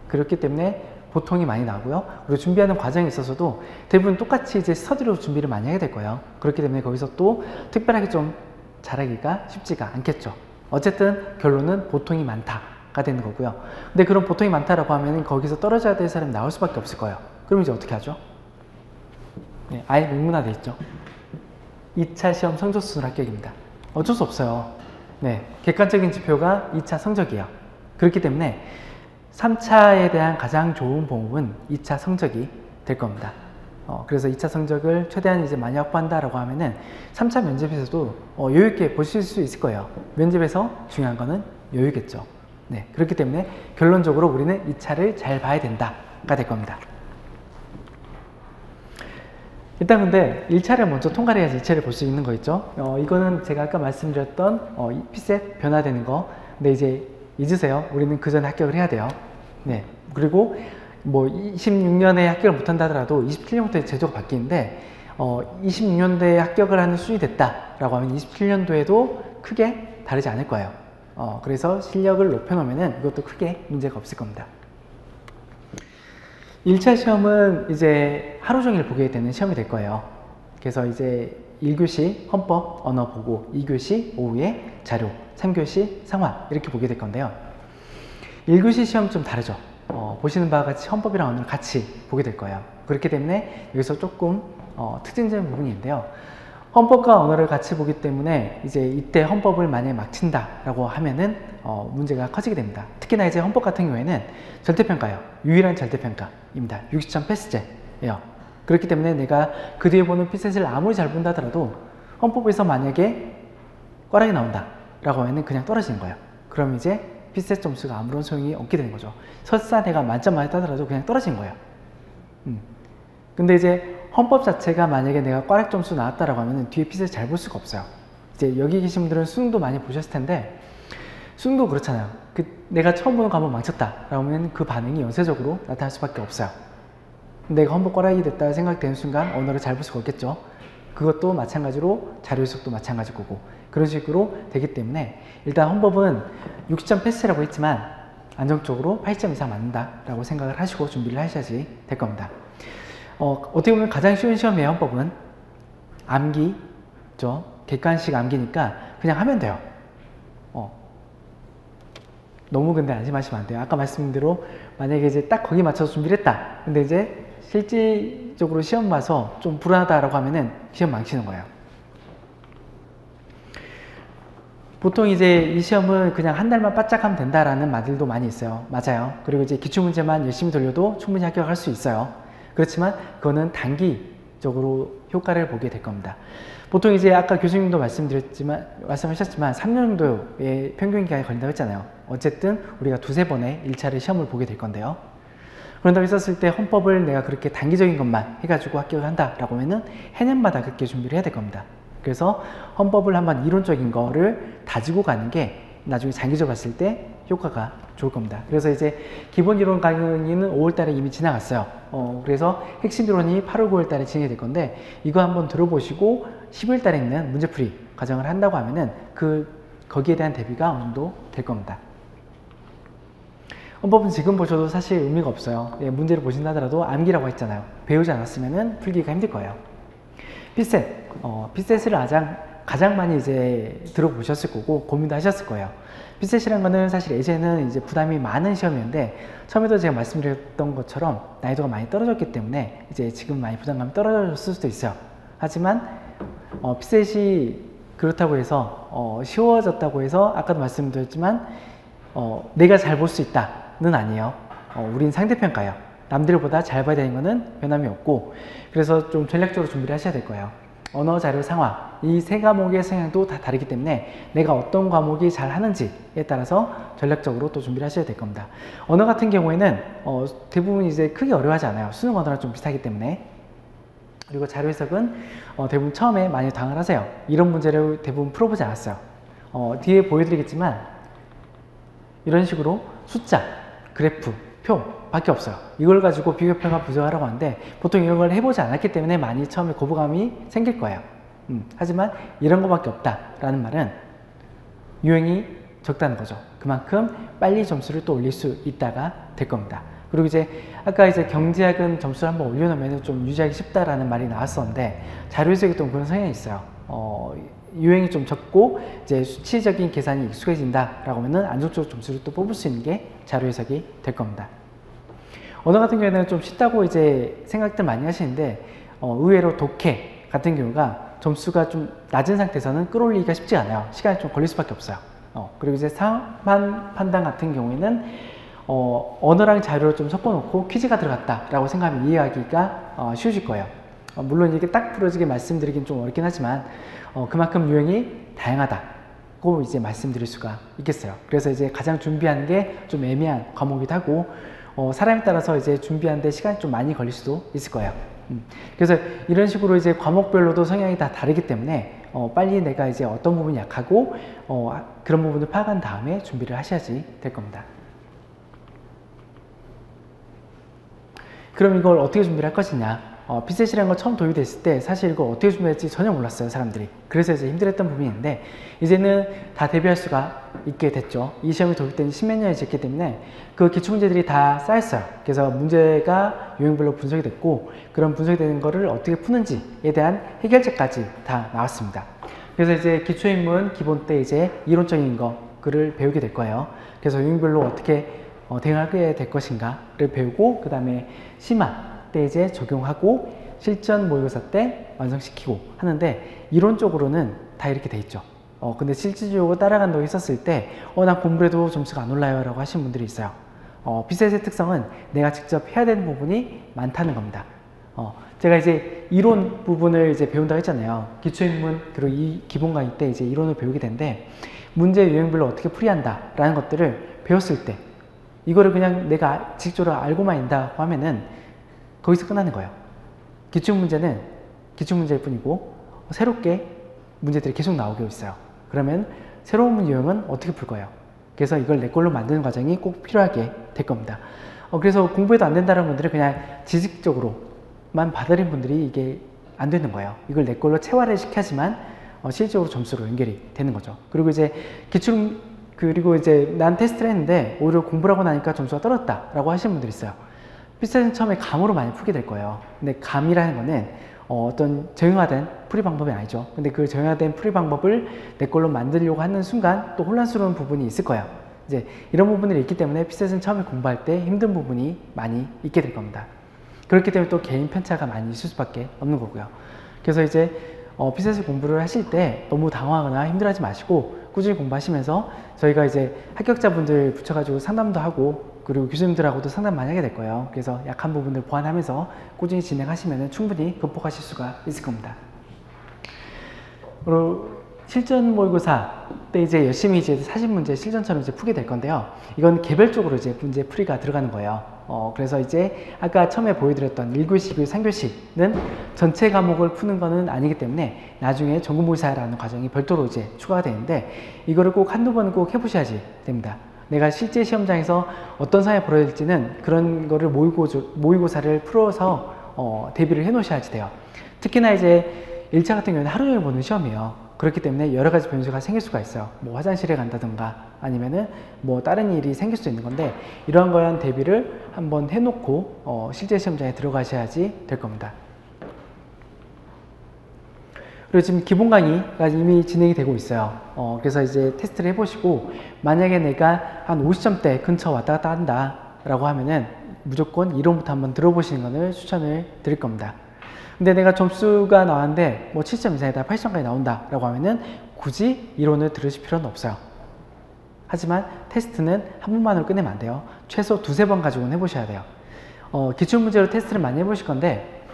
그렇기 때문에 보통이 많이 나오고요. 그리고 준비하는 과정에 있어서도 대부분 똑같이 이제 스터디로 준비를 많이 하게 될 거예요. 그렇기 때문에 거기서 또 특별하게 좀 잘하기가 쉽지가 않겠죠. 어쨌든 결론은 보통이 많다가 되는 거고요. 근데 그런 보통이 많다라고 하면 거기서 떨어져야 될 사람이 나올 수밖에 없을 거예요. 그럼 이제 어떻게 하죠? 네, 아예 명문화돼 있죠. 2차 시험 성적 수준 합격입니다. 어쩔 수 없어요. 네, 객관적인 지표가 2차 성적이에요. 그렇기 때문에 3차에 대한 가장 좋은 보험은 2차 성적이 될 겁니다. 그래서 2차 성적을 최대한 이제 많이 확보한다라고 하면은 3차 면접에서도 여유있게 보실 수 있을 거예요. 면접에서 중요한 거는 여유겠죠. 네, 그렇기 때문에 결론적으로 우리는 2차를 잘 봐야 된다가 될 겁니다. 일단 근데 1차를 먼저 통과를 해야지 2차를 볼 수 있는 거 있죠. 이거는 제가 아까 말씀드렸던 피셋 변화되는 거. 근데 이제 잊으세요. 우리는 그 전에 합격을 해야 돼요. 네. 그리고 뭐 26년에 합격을 못한다 하더라도 27년부터 제도가 바뀌는데 26년도에 합격을 하는 수준이 됐다라고 하면 27년도에도 크게 다르지 않을 거예요. 그래서 실력을 높여놓으면 이것도 크게 문제가 없을 겁니다. 1차 시험은 이제 하루 종일 보게 되는 시험이 될 거예요. 그래서 이제 1교시 헌법 언어 보고, 2교시 오후에 자료, 3교시 상황 이렇게 보게 될 건데요. 1교시 시험 좀 다르죠. 보시는 바와 같이 헌법이랑 언어를 같이 보게 될 거예요. 그렇기 때문에 여기서 조금 특징적인 부분이 있는데요. 헌법과 언어를 같이 보기 때문에 이제 이때 헌법을 만약에 막 친다라고 하면은 문제가 커지게 됩니다. 특히나 이제 헌법 같은 경우에는 절대평가예요. 유일한 절대평가입니다. 60점 패스제예요. 그렇기 때문에 내가 그 뒤에 보는 피셋을 아무리 잘 본다 하더라도 헌법에서 만약에 꽈락이 나온다 라고 하면 그냥 떨어지는 거예요. 그럼 이제 피셋 점수가 아무런 소용이 없게 되는 거죠. 설사 내가 만점 맞았다더라도 그냥 떨어진 거예요. 근데 이제 헌법 자체가 만약에 내가 꽈락 점수 나왔다라고 하면 뒤에 피셋 잘 볼 수가 없어요. 이제 여기 계신 분들은 수능도 많이 보셨을 텐데 수능도 그렇잖아요. 내가 처음 보는 과목 망쳤다라고 하면 그 반응이 연쇄적으로 나타날 수밖에 없어요. 내가 헌법 꽈락이 됐다 생각되는 순간 언어를 잘 볼 수가 없겠죠. 그것도 마찬가지로 자료 해석도 마찬가지 거고 그런 식으로 되기 때문에 일단 헌법은 60점 패스라고 했지만 안정적으로 80점 이상 맞는다라고 생각을 하시고 준비를 하셔야지 될 겁니다. 어떻게 보면 가장 쉬운 시험이에요. 헌법은 암기죠. 객관식 암기니까 그냥 하면 돼요. 너무 근데 안심하시면 안 돼요. 아까 말씀드린 대로 만약에 이제 딱 거기 맞춰서 준비를 했다. 근데 이제 실질적으로 시험 봐서 좀 불안하다라고 하면은 시험 망치는 거예요. 보통 이제 이 시험은 그냥 한 달만 바짝 하면 된다라는 말들도 많이 있어요. 맞아요. 그리고 이제 기출문제만 열심히 돌려도 충분히 합격할 수 있어요. 그렇지만 그거는 단기적으로 효과를 보게 될 겁니다. 보통 이제 아까 교수님도 말씀하셨지만 3년 정도의 평균 기간이 걸린다고 했잖아요. 어쨌든 우리가 두세 번의 1차를 시험을 보게 될 건데요. 그런다고 했었을 때 헌법을 내가 그렇게 단기적인 것만 해가지고 합격을 한다라고 하면은 해년마다 그렇게 준비를 해야 될 겁니다. 그래서 헌법을 한번 이론적인 거를 다지고 가는 게 나중에 장기적으로 봤을 때 효과가 좋을 겁니다. 그래서 이제 기본 이론 강의는 5월 달에 이미 지나갔어요. 그래서 핵심 이론이 8월, 9월 달에 진행이 될 건데 이거 한번 들어보시고 10월 달에 있는 문제풀이 과정을 한다고 하면은 거기에 대한 대비가 어느 정도 될 겁니다. 헌법은 지금 보셔도 사실 의미가 없어요. 문제를 보신다 하더라도 암기라고 했잖아요. 배우지 않았으면 풀기가 힘들 거예요. 피셋, 피셋을 가장 많이 이제 들어보셨을 거고 고민도 하셨을 거예요. 피셋이라는 거는 사실 예전에는 이제 부담이 많은 시험이었는데 처음에도 제가 말씀드렸던 것처럼 난이도가 많이 떨어졌기 때문에 이제 지금 많이 부담감이 떨어졌을 수도 있어요. 하지만 피셋이 그렇다고 해서 쉬워졌다고 해서 아까도 말씀드렸지만 내가 잘 볼 수 있다는 아니에요. 우린 상대평가예요. 남들보다 잘 봐야 되는 거는 변함이 없고 그래서 좀 전략적으로 준비를 하셔야 될 거예요. 언어, 자료, 상황 이 세 과목의 성향도 다 다르기 때문에 내가 어떤 과목이 잘 하는지에 따라서 전략적으로 또 준비를 하셔야 될 겁니다. 언어 같은 경우에는 대부분 이제 크게 어려워하지 않아요. 수능 언어랑 좀 비슷하기 때문에. 그리고 자료 해석은 대부분 처음에 많이 당을 하세요. 이런 문제를 대부분 풀어보지 않았어요. 뒤에 보여드리겠지만 이런 식으로 숫자, 그래프, 표 밖에 없어요. 이걸 가지고 비교평가 분석하라고 하는데 보통 이런 걸 해보지 않았기 때문에 많이 처음에 거부감이 생길 거예요. 하지만 이런 거밖에 없다라는 말은 유형이 적다는 거죠. 그만큼 빨리 점수를 또 올릴 수 있다가 될 겁니다. 그리고 이제 아까 이제 경제학은 점수를 한번 올려놓으면 좀 유지하기 쉽다라는 말이 나왔었는데 자료 해석이 또 그런 성향이 있어요. 유형이 좀 적고 이제 수치적인 계산이 익숙해진다라고 하면은 안정적으로 점수를 또 뽑을 수 있는 게 자료 해석이 될 겁니다. 언어 같은 경우에는 좀 쉽다고 이제 생각들 많이 하시는데 의외로 독해 같은 경우가 점수가 좀 낮은 상태에서는 끌어올리기가 쉽지 않아요. 시간이 좀 걸릴 수밖에 없어요. 그리고 이제 상한 판단 같은 경우에는 언어랑 자료를 좀 섞어놓고 퀴즈가 들어갔다라고 생각하면 이해하기가 쉬우실 거예요. 물론 이게 딱 부러지게 말씀드리긴 좀 어렵긴 하지만 그만큼 유형이 다양하다고 이제 말씀드릴 수가 있겠어요. 그래서 이제 가장 준비하는 게 좀 애매한 과목이기도 하고 사람에 따라서 이제 준비하는데 시간이 좀 많이 걸릴 수도 있을 거예요. 그래서 이런 식으로 이제 과목별로도 성향이 다 다르기 때문에 빨리 내가 이제 어떤 부분이 약하고 그런 부분을 파악한 다음에 준비를 하셔야지 될 겁니다. 그럼 이걸 어떻게 준비를 할 것이냐? 피셋이라는 거 처음 도입이 됐을 때 사실 이거 어떻게 준비할지 전혀 몰랐어요, 사람들이. 그래서 이제 힘들었던 부분이 있는데, 이제는 다 대비할 수가 있게 됐죠. 이 시험이 도입된 10몇 년이 지났기 때문에 그 기출문제들이 다 쌓였어요. 그래서 문제가 유형별로 분석이 됐고, 그런 분석이 되는 거를 어떻게 푸는지에 대한 해결책까지 다 나왔습니다. 그래서 이제 기초인문 기본 때 이제 이론적인 거를 배우게 될 거예요. 그래서 유형별로 어떻게 대응하게 될 것인가를 배우고, 그 다음에 심화 때 이제 적용하고, 실전 모의고사 때 완성시키고 하는데, 이론적으로는 다 이렇게 돼 있죠. 근데 실질적으로 따라간다고 했었을 때 난 공부를 해도 점수가 안 올라요 라고 하시는 분들이 있어요. 피셋의 특성은 내가 직접 해야 되는 부분이 많다는 겁니다. 제가 이제 이론 부분을 이제 배운다고 했잖아요. 기초인문 그리고 이 기본 강의 때 이제 이론을 배우게 되는데, 문제 유형별로 어떻게 풀이한다 라는 것들을 배웠을 때 이거를 그냥 내가 직접으로 알고만 있다고 하면은 거기서 끝나는 거예요. 기출문제는 기출문제일 뿐이고 새롭게 문제들이 계속 나오고 있어요. 그러면 새로운 유형은 어떻게 풀 거예요? 그래서 이걸 내 걸로 만드는 과정이 꼭 필요하게 될 겁니다. 그래서 공부해도 안 된다는 분들은 그냥 지식적으로만 받아들인 분들이 이게 안 되는 거예요. 이걸 내 걸로 체화를 시켜야지만 실질적으로 점수로 연결이 되는 거죠. 그리고 이제 그리고 이제 난 테스트를 했는데 오히려 공부를 하고 나니까 점수가 떨어졌다 라고 하시는 분들이 있어요. 피셋은 처음에 감으로 많이 풀게 될 거예요. 근데 감이라는 거는 어떤 정형화된 풀이 방법이 아니죠. 근데 그 정형화된 풀이 방법을 내 걸로 만들려고 하는 순간 또 혼란스러운 부분이 있을 거예요. 이제 이런 부분들이 있기 때문에 피셋은 처음에 공부할 때 힘든 부분이 많이 있게 될 겁니다. 그렇기 때문에 또 개인 편차가 많이 있을 수밖에 없는 거고요. 그래서 이제 피셋을 공부를 하실 때 너무 당황하거나 힘들어하지 마시고 꾸준히 공부하시면서, 저희가 이제 합격자분들 붙여가지고 상담도 하고 그리고 교수님들하고도 상담 많이 하게 될 거예요. 그래서 약한 부분들 보완하면서 꾸준히 진행하시면 충분히 극복하실 수가 있을 겁니다. 그리고 실전 모의고사 때 이제 열심히 이제 사실 문제 실전처럼 이제 풀게 될 건데요. 이건 개별적으로 이제 문제 풀이가 들어가는 거예요. 그래서 이제 아까 처음에 보여드렸던 1교시, 2교시, 3교시는 전체 과목을 푸는 거는 아니기 때문에 나중에 전공모의사라는 과정이 별도로 이제 추가가 되는데, 이거를 꼭 한두 번은 꼭 해보셔야지 됩니다. 내가 실제 시험장에서 어떤 상황이 벌어질지는 그런 거를 모의고사를 풀어서 대비를 해 놓으셔야지 돼요. 특히나 이제 1차 같은 경우는 하루 종일 보는 시험이에요. 그렇기 때문에 여러 가지 변수가 생길 수가 있어요. 뭐 화장실에 간다든가 아니면은 뭐 다른 일이 생길 수 있는 건데, 이러한 거에 대비를 한번 해놓고 실제 시험장에 들어가셔야지 될 겁니다. 그리고 지금 기본 강의가 이미 진행이 되고 있어요. 그래서 이제 테스트를 해보시고, 만약에 내가 한 50점대 근처 왔다 갔다 한다 라고 하면은 무조건 이론부터 한번 들어보시는 것을 추천을 드릴 겁니다. 근데 내가 점수가 나왔는데 뭐 7점 이상이다, 8점까지 나온다 라고 하면은 굳이 이론을 들으실 필요는 없어요. 하지만 테스트는 한 번만으로 끝내면 안 돼요. 최소 두세 번 가지고는 해보셔야 돼요. 기출문제로 테스트를 많이 해보실 건데,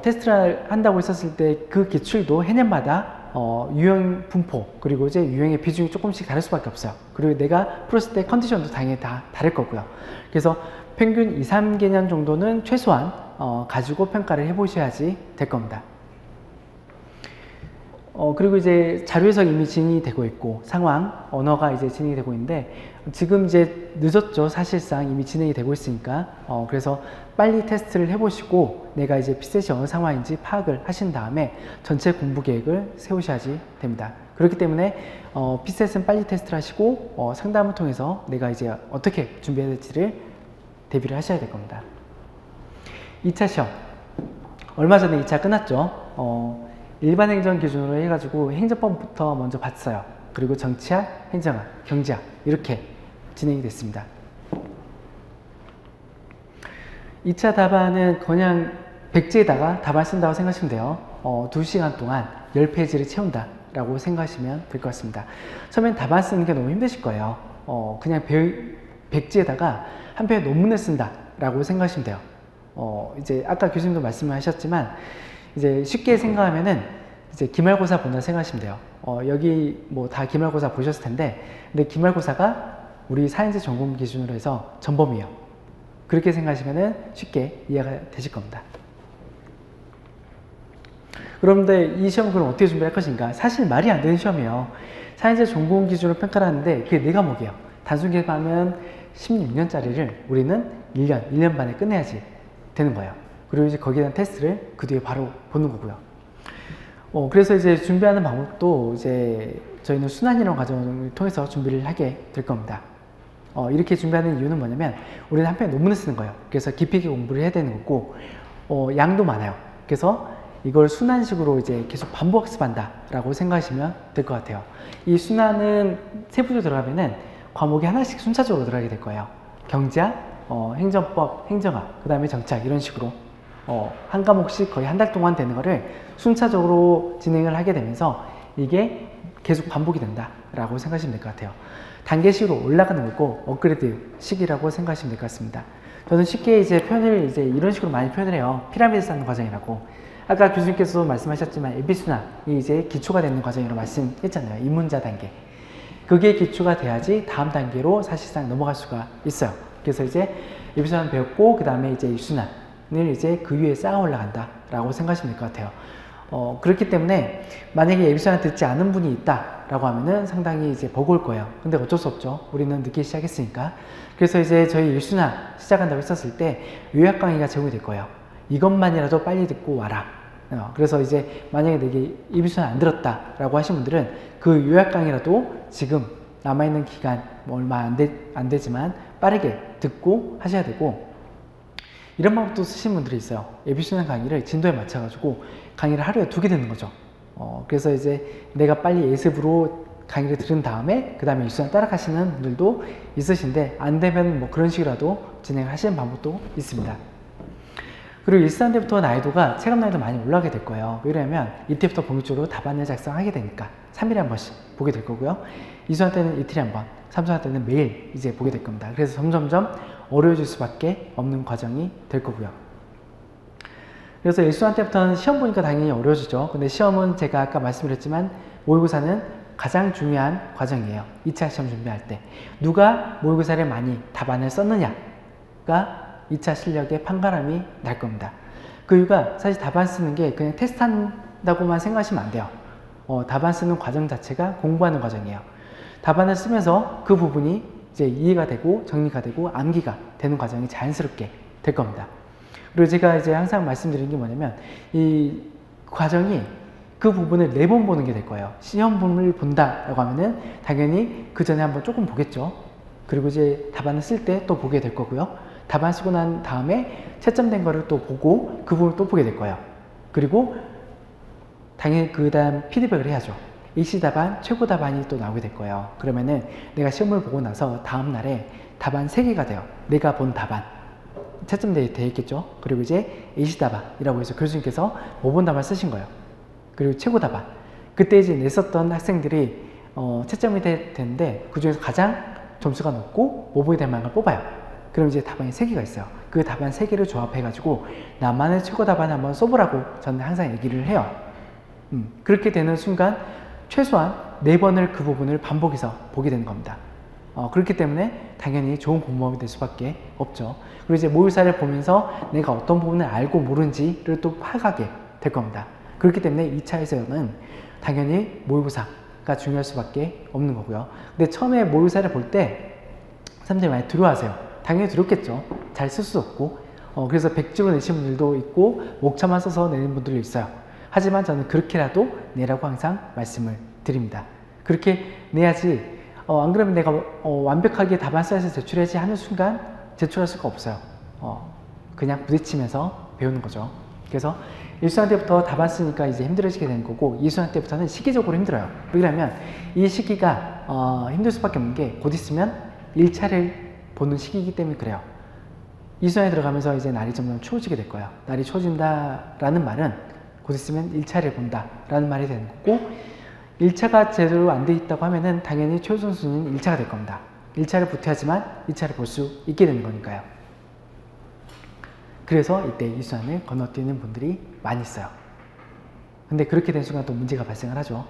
테스트를 한다고 했었을 때 그 기출도 해년마다 유형 분포 그리고 이제 유형의 비중이 조금씩 다를 수밖에 없어요. 그리고 내가 풀었을 때 컨디션도 당연히 다 다를 거고요. 그래서 평균 2, 3개년 정도는 최소한 가지고 평가를 해보셔야지 될 겁니다. 그리고 이제 자료 해석이 이미 진행이 되고 있고, 상황, 언어가 이제 진행이 되고 있는데, 지금 이제 늦었죠. 사실상 이미 진행이 되고 있으니까. 그래서 빨리 테스트를 해보시고, 내가 이제 피셋이 어느 상황인지 파악을 하신 다음에 전체 공부 계획을 세우셔야지 됩니다. 그렇기 때문에 피셋은 빨리 테스트를 하시고, 상담을 통해서 내가 이제 어떻게 준비해야 될지를 대비를 하셔야 될 겁니다. 2차 시험. 얼마 전에 2차 끝났죠. 일반 행정 기준으로 해가지고 행정법부터 먼저 봤어요. 그리고 정치학, 행정학, 경제학 이렇게 진행이 됐습니다. 2차 답안은 그냥 백지에다가 답안 쓴다고 생각하시면 돼요. 2시간 동안 10페이지를 채운다 라고 생각하시면 될 것 같습니다. 처음엔 답안 쓰는 게 너무 힘드실 거예요. 그냥 백지에다가 한 편의 논문을 쓴다 라고 생각하시면 돼요. 이제 아까 교수님도 말씀을 하셨지만, 이제 쉽게 생각하면은 이제 기말고사 본다 생각하시면 돼요. 여기 뭐 다 기말고사 보셨을 텐데, 근데 기말고사가 우리 사이언스 전공 기준으로 해서 전범이에요. 그렇게 생각하시면은 쉽게 이해가 되실 겁니다. 그런데 이 시험을 그럼 어떻게 준비할 것인가? 사실 말이 안 되는 시험이에요. 사이언스 전공 기준으로 평가를 하는데 그게 4과목이에요. 단순 계획하면 16년짜리를 우리는 1년 반에 끝내야지 되는 거예요. 그리고 이제 거기에 대한 테스트를 그 뒤에 바로 보는 거고요. 그래서 이제 준비하는 방법도 이제 저희는 순환이라는 과정을 통해서 준비를 하게 될 겁니다. 이렇게 준비하는 이유는 뭐냐면 우리는 한편에 논문을 쓰는 거예요. 그래서 깊이 있게 공부를 해야 되는 거고 양도 많아요. 그래서 이걸 순환식으로 이제 계속 반복 학습한다 라고 생각하시면 될 것 같아요. 이 순환은 세부적으로 들어가면은 과목이 하나씩 순차적으로 들어가게 될 거예요. 경제학, 행정법, 행정학, 그 다음에 정치학 이런 식으로 한 과목씩 거의 한 달 동안 되는 거를 순차적으로 진행을 하게 되면서 이게 계속 반복이 된다 라고 생각하시면 될 것 같아요. 단계식으로 올라가는 거고 업그레이드 식이라고 생각하시면 될 것 같습니다. 저는 쉽게 이제 표현을 이제 이런 식으로 많이 표현을 해요. 피라미드 쌓는 과정이라고. 아까 교수님께서도 말씀하셨지만 에피순환이 이제 기초가 되는 과정이라고 말씀했잖아요. 입문자 단계. 그게 기초가 돼야지 다음 단계로 사실상 넘어갈 수가 있어요. 그래서 이제 에피순환 배웠고 그 다음에 이제 입순환을 이제 그 위에 쌓아 올라간다 라고 생각하시면 될 것 같아요. 그렇기 때문에 만약에 에피순환 듣지 않은 분이 있다 라고 하면은 상당히 이제 버거울 거예요. 근데 어쩔 수 없죠. 우리는 늦게 시작했으니까. 그래서 이제 저희 입순환 시작한다고 했었을 때 요약 강의가 제공이 될 거예요. 이것만이라도 빨리 듣고 와라. 그래서 이제 만약에 내게 입순환 안 들었다 라고 하신 분들은 그 요약 강의라도 지금 남아있는 기간 뭐 얼마 안 되지만 빠르게 듣고 하셔야 되고, 이런 방법도 쓰시는 분들이 있어요. 에피순환 강의를 진도에 맞춰가지고 강의를 하루에 2개 듣는 거죠. 그래서 이제 내가 빨리 예습으로 강의를 들은 다음에 그 다음에 입순환 따라가시는 분들도 있으신데, 안 되면 뭐 그런 식으로라도 진행을 하시는 방법도 있습니다. 그리고 1순환 때부터 난이도가 체감 난이도 많이 올라가게 될 거예요. 왜냐하면 이때부터 본격적으로 답안을 작성하게 되니까 3일에 한 번씩 보게 될 거고요. 2순환 때는 이틀에 한 번, 3순환 때는 매일 이제 보게 될 겁니다. 그래서 점점점 어려워질 수밖에 없는 과정이 될 거고요. 그래서 1순환 때부터는 시험 보니까 당연히 어려워지죠. 근데 시험은 제가 아까 말씀드렸지만 모의고사는 가장 중요한 과정이에요. 2차 시험 준비할 때 누가 모의고사를 많이 답안을 썼느냐가 2차 실력의 판가름이 날 겁니다. 그 이유가 사실 답안 쓰는 게 그냥 테스트 한다고만 생각하시면 안 돼요. 답안 쓰는 과정 자체가 공부하는 과정이에요. 답안을 쓰면서 그 부분이 이제 이해가 되고 정리가 되고 암기가 되는 과정이 자연스럽게 될 겁니다. 그리고 제가 이제 항상 말씀드리는 게 뭐냐면 이 과정이 그 부분을 4번 보는 게 될 거예요. 시험본을 본다라고 하면은 당연히 그 전에 한번 조금 보겠죠. 그리고 이제 답안을 쓸 때 또 보게 될 거고요. 답안 쓰고 난 다음에 채점된 거를 또 보고 그 부분을 또 보게 될 거예요. 그리고 당연히 그 다음 피드백을 해야죠. 일시 답안, 최고 답안이 또 나오게 될 거예요. 그러면은 내가 시험을 보고 나서 다음 날에 답안 3개가 돼요. 내가 본 답안. 채점되어 있겠죠. 그리고 이제 일시 답안이라고 해서 교수님께서 못 본 답안 쓰신 거예요. 그리고 최고 답안. 그때 이제 냈었던 학생들이 채점이 되는데 그 중에서 가장 점수가 높고 못 보게 될 만한 걸 뽑아요. 그럼 이제 답안이 3개가 있어요. 그 답안 3개를 조합해가지고 나만의 최고 답안을 한번 써보라고 저는 항상 얘기를 해요. 그렇게 되는 순간 최소한 4번을 그 부분을 반복해서 보게 되는 겁니다. 그렇기 때문에 당연히 좋은 공부법이 될 수밖에 없죠. 그리고 이제 모의고사를 보면서 내가 어떤 부분을 알고 모르는지를 또 파악하게 될 겁니다. 그렇기 때문에 2차에서는 당연히 모의고사가 중요할 수밖에 없는 거고요. 근데 처음에 모의고사를 볼 때 사람들이 많이 두려워하세요. 당연히 두렵겠죠. 잘 쓸 수 없고. 그래서 100점을 내신 분들도 있고 목차만 써서 내는 분들도 있어요. 하지만 저는 그렇게라도 내라고 항상 말씀을 드립니다. 그렇게 내야지 안 그러면 내가 완벽하게 답안 써서 제출해야지 하는 순간 제출할 수가 없어요. 그냥 부딪히면서 배우는 거죠. 그래서 1순환 때부터 답안 쓰니까 이제 힘들어지게 되는 거고 2순환 때부터는 시기적으로 힘들어요. 왜냐하면 이 시기가 힘들 수밖에 없는 게 곧 있으면 1차를 보는 시기이기 때문에 그래요. 2순환에 들어가면서 이제 날이 점점 추워지게 될 거예요. 날이 추워진다라는 말은 곧 있으면 1차를 본다라는 말이 되는 거고, 1차가 제대로 안 돼 있다고 하면은 당연히 최우선 순위는 1차가 될 겁니다. 1차를 붙여야지만 2차를 볼 수 있게 되는 거니까요. 그래서 이때 2순환을 건너뛰는 분들이 많이 있어요. 근데 그렇게 된 순간 또 문제가 발생을 하죠.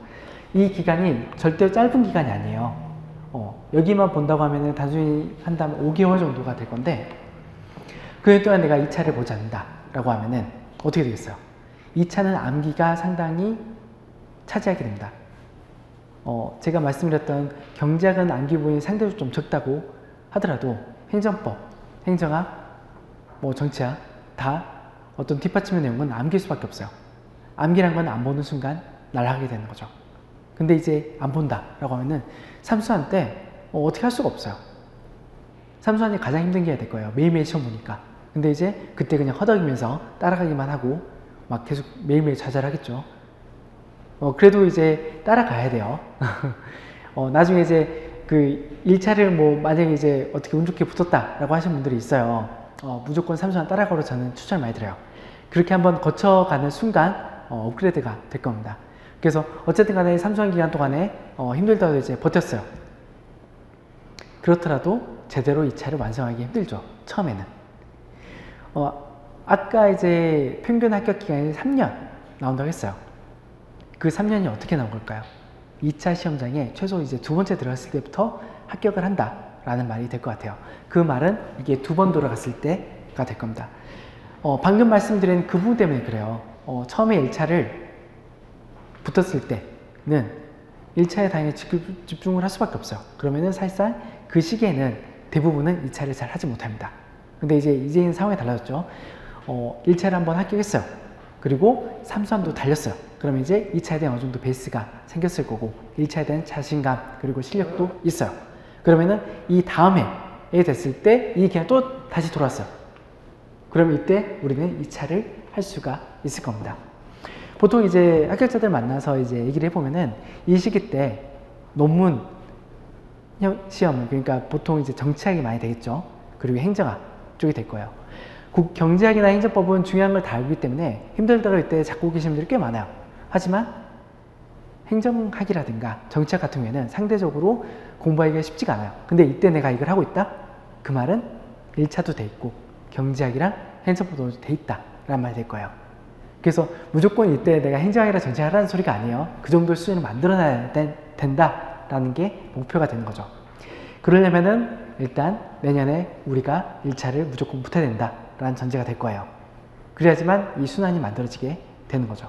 이 기간이 절대 짧은 기간이 아니에요. 여기만 본다고 하면은 단순히 한다면 5개월 정도가 될 건데, 그 동안 내가 2차를 보지 않는다 라고 하면은 어떻게 되겠어요? 2차는 암기가 상당히 차지하게 됩니다. 제가 말씀드렸던 경제학은 암기 부분이 상대적으로 좀 적다고 하더라도 행정법, 행정학, 뭐 정치학 다 어떤 뒷받침의 내용은 암길 수밖에 없어요. 암기란 건 안 보는 순간 날아가게 되는 거죠. 근데 이제 안 본다 라고 하면은 삼수한 때 어떻게 할 수가 없어요. 삼수한이 가장 힘든 게 될 거예요. 매일매일 시험 보니까. 근데 이제 그때 그냥 허덕이면서 따라가기만 하고 막 계속 매일매일 좌절하겠죠. 그래도 이제 따라가야 돼요. 나중에 이제 그 1차를 뭐 만약에 이제 어떻게 운 좋게 붙었다라고 하시는 분들이 있어요. 무조건 삼수한 따라가로 저는 추천을 많이 드려요. 그렇게 한번 거쳐가는 순간 업그레이드가 될 겁니다. 그래서 어쨌든 간에 삼수한 기간 동안에 힘들다고 이제 버텼어요. 그렇더라도 제대로 2차를 완성하기 힘들죠. 처음에는. 아까 이제 평균 합격 기간이 3년 나온다고 했어요. 그 3년이 어떻게 나온 걸까요? 2차 시험장에 최소 이제 2번째 들어갔을 때부터 합격을 한다 라는 말이 될 것 같아요. 그 말은 이게 2번 돌아갔을 때가 될 겁니다. 방금 말씀드린 그 부분 때문에 그래요. 처음에 1차를 붙었을 때는 1차에 당연히 집중을 할 수밖에 없어요. 그러면은 사실상 그 시기에는 대부분은 2차를 잘 하지 못합니다. 근데 이제는 상황이 달라졌죠. 1차를 한번 합격했어요. 그리고 삼수한도 달렸어요. 그러면 이제 2차에 대한 어느 정도 베이스가 생겼을 거고 1차에 대한 자신감 그리고 실력도 있어요. 그러면은 이 다음 해에 됐을 때 이 기간이 또 다시 돌아왔어요. 그러면 이때 우리는 2차를 할 수가 있을 겁니다. 보통 이제 합격자들 만나서 이제 얘기를 해보면은 이 시기 때 논문 시험은 그러니까 보통 이제 정치학이 많이 되겠죠. 그리고 행정학 쪽이 될 거예요. 경제학이나 행정법은 중요한 걸 다 알기 때문에 힘들다고 이때 잡고 계시는 분들이 꽤 많아요. 하지만 행정학이라든가 정치학 같은 경우에는 상대적으로 공부하기가 쉽지가 않아요. 근데 이때 내가 이걸 하고 있다? 그 말은 1차도 돼 있고 경제학이랑 행정법도 돼 있다 라는 말이 될 거예요. 그래서 무조건 이때 내가 행정학이랑 정치학 하라는 소리가 아니에요. 그 정도 수준을 만들어놔야 된다라는 게 목표가 되는 거죠. 그러려면은 일단 내년에 우리가 1차를 무조건 붙어야 된다라는 전제가 될 거예요. 그래야지만 이 순환이 만들어지게 되는 거죠.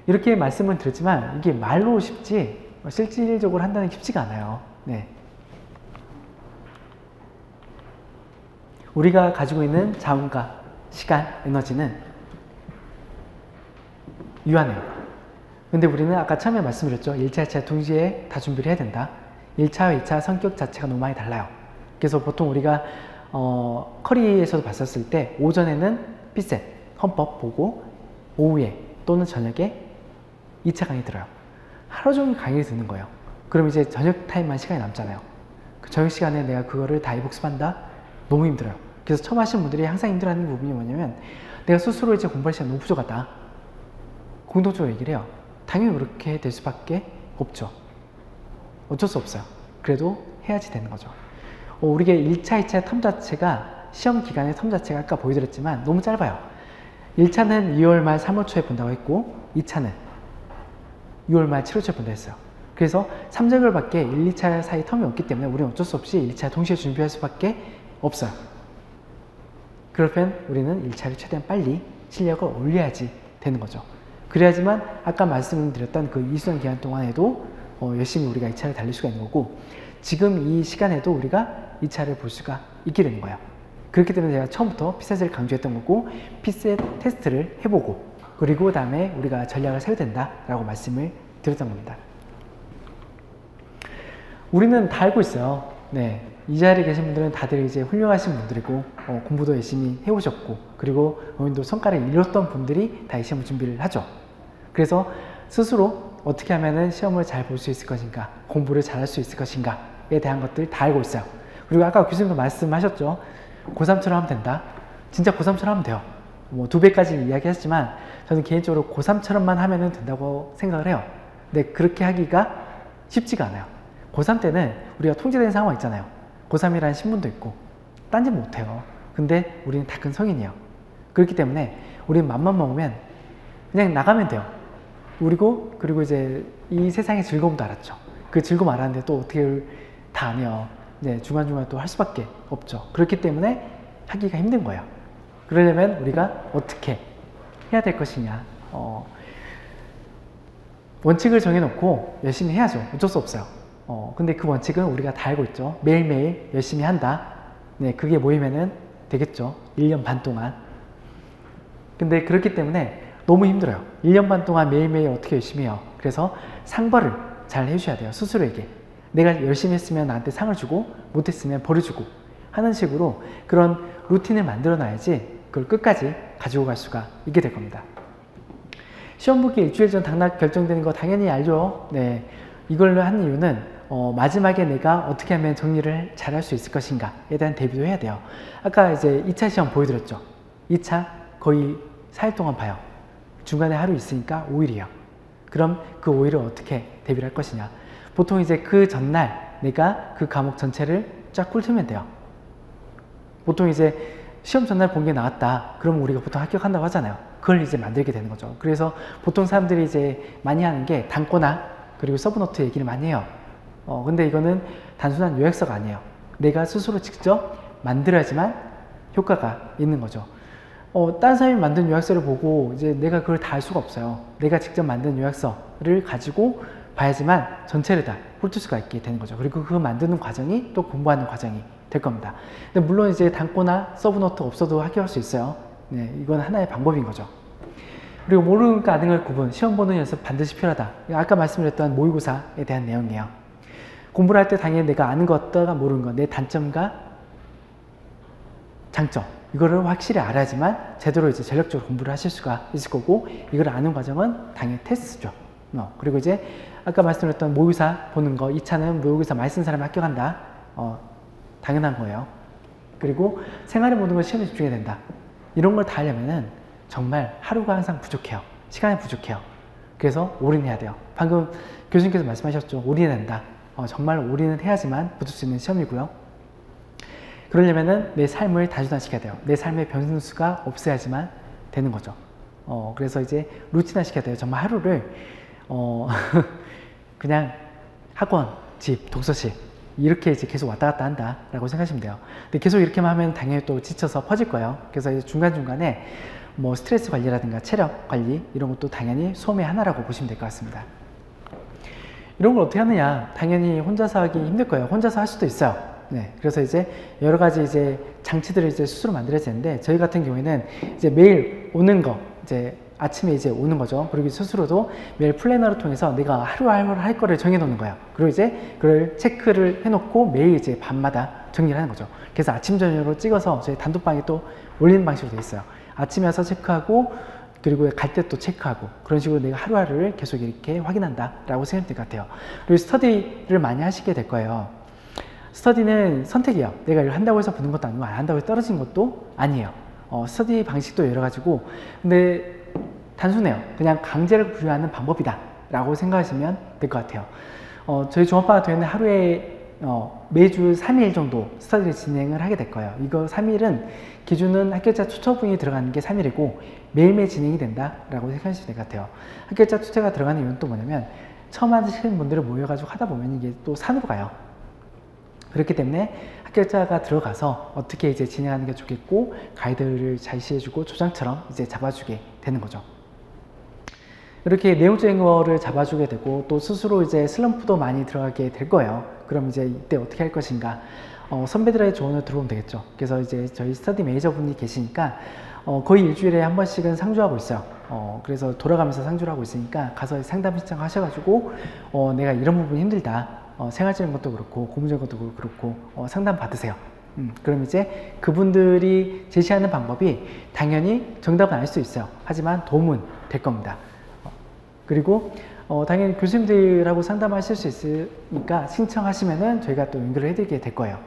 이렇게 말씀을 드렸지만 이게 말로 쉽지 실질적으로 한다는 게 쉽지가 않아요. 네. 우리가 가지고 있는 자원과 시간, 에너지는 유한해요. 근데 우리는 아까 처음에 말씀드렸죠. 1차, 2차 동시에 다 준비를 해야 된다. 1차와 2차 성격 자체가 너무 많이 달라요. 그래서 보통 우리가 커리에서도 봤었을 때 오전에는 피셋, 헌법 보고 오후에 또는 저녁에 2차 강의 들어요. 하루 종일 강의를 듣는 거예요. 그럼 이제 저녁 타임만 시간이 남잖아요. 그 저녁 시간에 내가 그거를 다 복습한다? 너무 힘들어요. 그래서 처음 하시는 분들이 항상 힘들어하는 부분이 뭐냐면 내가 스스로 이제 공부할 시간이 너무 부족하다. 공통적으로 얘기를 해요. 당연히 그렇게 될 수밖에 없죠. 어쩔 수 없어요. 그래도 해야지 되는 거죠. 우리가 1차, 2차 텀 자체가 시험 기간의 텀 자체가 아까 보여드렸지만 너무 짧아요. 1차는 2월 말 3월 초에 본다고 했고 2차는 6월 말 7월 초에 본다고 했어요. 그래서 3개월 밖에 1, 2차 사이 텀이 없기 때문에 우리는 어쩔 수 없이 1차 동시에 준비할 수밖에 없어요. 그러면 우리는 1차를 최대한 빨리 실력을 올려야지 되는 거죠. 그래야지만 아까 말씀드렸던 그 이수년 기간 동안에도 열심히 우리가 2차를 달릴 수가 있는 거고 지금 이 시간에도 우리가 2차를 볼 수가 있게 되는 거예요. 그렇기 때문에 제가 처음부터 피셋을 강조했던 거고 피셋 테스트를 해보고 그리고 그 다음에 우리가 전략을 세워야 된다라고 말씀을 드렸던 겁니다. 우리는 다 알고 있어요. 네, 이 자리에 계신 분들은 다들 이제 훌륭하신 분들이고 공부도 열심히 해오셨고 그리고 어느 정도 성과를 이뤘던 분들이 다 이 시험을 준비를 하죠. 그래서 스스로 어떻게 하면 시험을 잘 볼 수 있을 것인가 공부를 잘 할 수 있을 것인가에 대한 것들 다 알고 있어요. 그리고 아까 교수님도 말씀하셨죠. 고3처럼 하면 된다. 진짜 고3처럼 하면 돼요. 뭐 2배까지 이야기했지만 저는 개인적으로 고3처럼만 하면 된다고 생각을 해요. 근데 그렇게 하기가 쉽지가 않아요. 고3 때는 우리가 통제된 상황 있잖아요. 고3이라는 신분도 있고 딴짓 못해요. 근데 우리는 다 큰 성인이에요. 그렇기 때문에 우리는 맘만 먹으면 그냥 나가면 돼요. 그리고 이제 이 세상의 즐거움도 알았죠. 그 즐거움 알았는데 또 어떻게 다 안 해요. 이제 중간중간 또 할 수밖에 없죠. 그렇기 때문에 하기가 힘든 거예요. 그러려면 우리가 어떻게 해야 될 것이냐. 원칙을 정해놓고 열심히 해야죠. 어쩔 수 없어요. 근데 그 원칙은 우리가 다 알고 있죠. 매일매일 열심히 한다. 네, 그게 모이면은 되겠죠. 1년 반 동안. 근데 그렇기 때문에 너무 힘들어요. 1년 반 동안 매일매일 어떻게 열심히 해요. 그래서 상벌을 잘 해주셔야 돼요. 스스로에게. 내가 열심히 했으면 나한테 상을 주고 못했으면 벌을 주고 하는 식으로 그런 루틴을 만들어 놔야지 그걸 끝까지 가지고 갈 수가 있게 될 겁니다. 시험 보기 일주일 전 당락 결정되는 거 당연히 알죠. 네, 이걸 한 이유는 마지막에 내가 어떻게 하면 정리를 잘 할 수 있을 것인가에 대한 대비도 해야 돼요. 아까 이제 2차 시험 보여드렸죠. 2차 거의 4일 동안 봐요. 중간에 하루 있으니까 5일이에요. 그럼 그 5일을 어떻게 대비를 할 것이냐. 보통 이제 그 전날 내가 그 과목 전체를 쫙 훑으면 돼요. 보통 이제 시험 전날 본 게 나왔다. 그러면 우리가 보통 합격한다고 하잖아요. 그걸 이제 만들게 되는 거죠. 그래서 보통 사람들이 이제 많이 하는 게 단거나 그리고 서브노트 얘기를 많이 해요. 근데 이거는 단순한 요약서가 아니에요. 내가 스스로 직접 만들어야지만 효과가 있는 거죠. 다른 사람이 만든 요약서를 보고 이제 내가 그걸 다 할 수가 없어요. 내가 직접 만든 요약서를 가지고 봐야지만 전체를 다 훑을 수가 있게 되는 거죠. 그리고 그 만드는 과정이 또 공부하는 과정이 될 겁니다. 근데 물론 이제 단거나 서브노트 없어도 합격할 수 있어요. 네, 이건 하나의 방법인 거죠. 그리고 모르는 것과 아는 걸 구분, 시험 보는 연습 반드시 필요하다. 아까 말씀드렸던 모의고사에 대한 내용이에요. 공부를 할 때 당연히 내가 아는 것과 모르는 것, 내 단점과 장점, 이거를 확실히 알아야지만 제대로 이제 전력적으로 공부를 하실 수가 있을 거고, 이걸 아는 과정은 당연히 테스트죠. 그리고 이제 아까 말씀드렸던 모의고사 보는 거, 2차는 모의고사 많이 쓴 사람이 합격한다. 당연한 거예요. 그리고 생활에 모든 걸 시험에 집중해야 된다. 이런 걸 다 하려면은 정말 하루가 항상 부족해요. 시간이 부족해요. 그래서 올인해야 돼요. 방금 교수님께서 말씀하셨죠. 올인해야 된다. 정말 올인을 해야지만 붙을 수 있는 시험이고요. 그러려면은 내 삶을 단순화시켜야 돼요. 내 삶의 변수가 없어야지만 되는 거죠. 그래서 이제 루틴화 시켜야 돼요. 정말 하루를 그냥 학원, 집, 독서실 이렇게 이제 계속 왔다 갔다 한다라고 생각하시면 돼요. 근데 계속 이렇게만 하면 당연히 또 지쳐서 퍼질 거예요. 그래서 이제 중간중간에 뭐 스트레스 관리라든가 체력 관리 이런 것도 당연히 수험의 하나라고 보시면 될 것 같습니다. 이런 걸 어떻게 하느냐? 당연히 혼자서 하기 힘들 거예요. 혼자서 할 수도 있어요. 네, 그래서 이제 여러 가지 이제 장치들을 이제 스스로 만들어야 되는데, 저희 같은 경우에는 이제 매일 오는 거, 이제 아침에 이제 오는 거죠. 그리고 스스로도 매일 플래너를 통해서 내가 하루 할 거를 정해 놓는 거예요. 그리고 이제 그걸 체크를 해놓고 매일 이제 밤마다 정리를 하는 거죠. 그래서 아침 저녁으로 찍어서 저희 단톡방에 또 올리는 방식으로 되어 있어요. 아침에 와서 체크하고 그리고 갈 때 또 체크하고, 그런 식으로 내가 하루하루를 계속 이렇게 확인한다 라고 생각하면 될 것 같아요. 그리고 스터디를 많이 하시게 될 거예요. 스터디는 선택이에요. 내가 이걸 한다고 해서 붙는 것도 아니고 안 한다고 해서 떨어진 것도 아니에요. 스터디 방식도 여러 가지고, 근데 단순해요. 그냥 강제를 부여하는 방법이다 라고 생각하시면 될 것 같아요. 저희 종합반 같은 경우는 하루에 매주 3일 정도 스터디를 진행을 하게 될 거예요. 이거 3일은 기준은 합격자 투처분이 들어가는 게 3일이고 매일매일 진행이 된다 라고 생각하시면 될 것 같아요. 합격자 투처가 들어가는 이유는 또 뭐냐면, 처음 하시는 분들을 모여가지고 하다 보면 이게 또 산으로 가요. 그렇기 때문에 합격자가 들어가서 어떻게 이제 진행하는 게 좋겠고, 가이드를 제시해주고 조장처럼 이제 잡아주게 되는 거죠. 이렇게 내용적인 거를 잡아주게 되고, 또 스스로 이제 슬럼프도 많이 들어가게 될 거예요. 그럼 이제 이때 어떻게 할 것인가? 선배들의 조언을 들어보면 되겠죠. 그래서 이제 저희 스터디 매니저분이 계시니까 거의 일주일에 한 번씩은 상주하고 있어요. 그래서 돌아가면서 상주를 하고 있으니까 가서 상담 신청하셔가지고 내가 이런 부분이 힘들다. 생활적인 것도 그렇고 고문적인 것도 그렇고 상담 받으세요. 그럼 이제 그분들이 제시하는 방법이 당연히 정답은 아닐 수 있어요. 하지만 도움은 될 겁니다. 그리고 당연히 교수님들하고 상담하실 수 있으니까 신청하시면은 저희가 또 연결을 해드리게 될 거예요.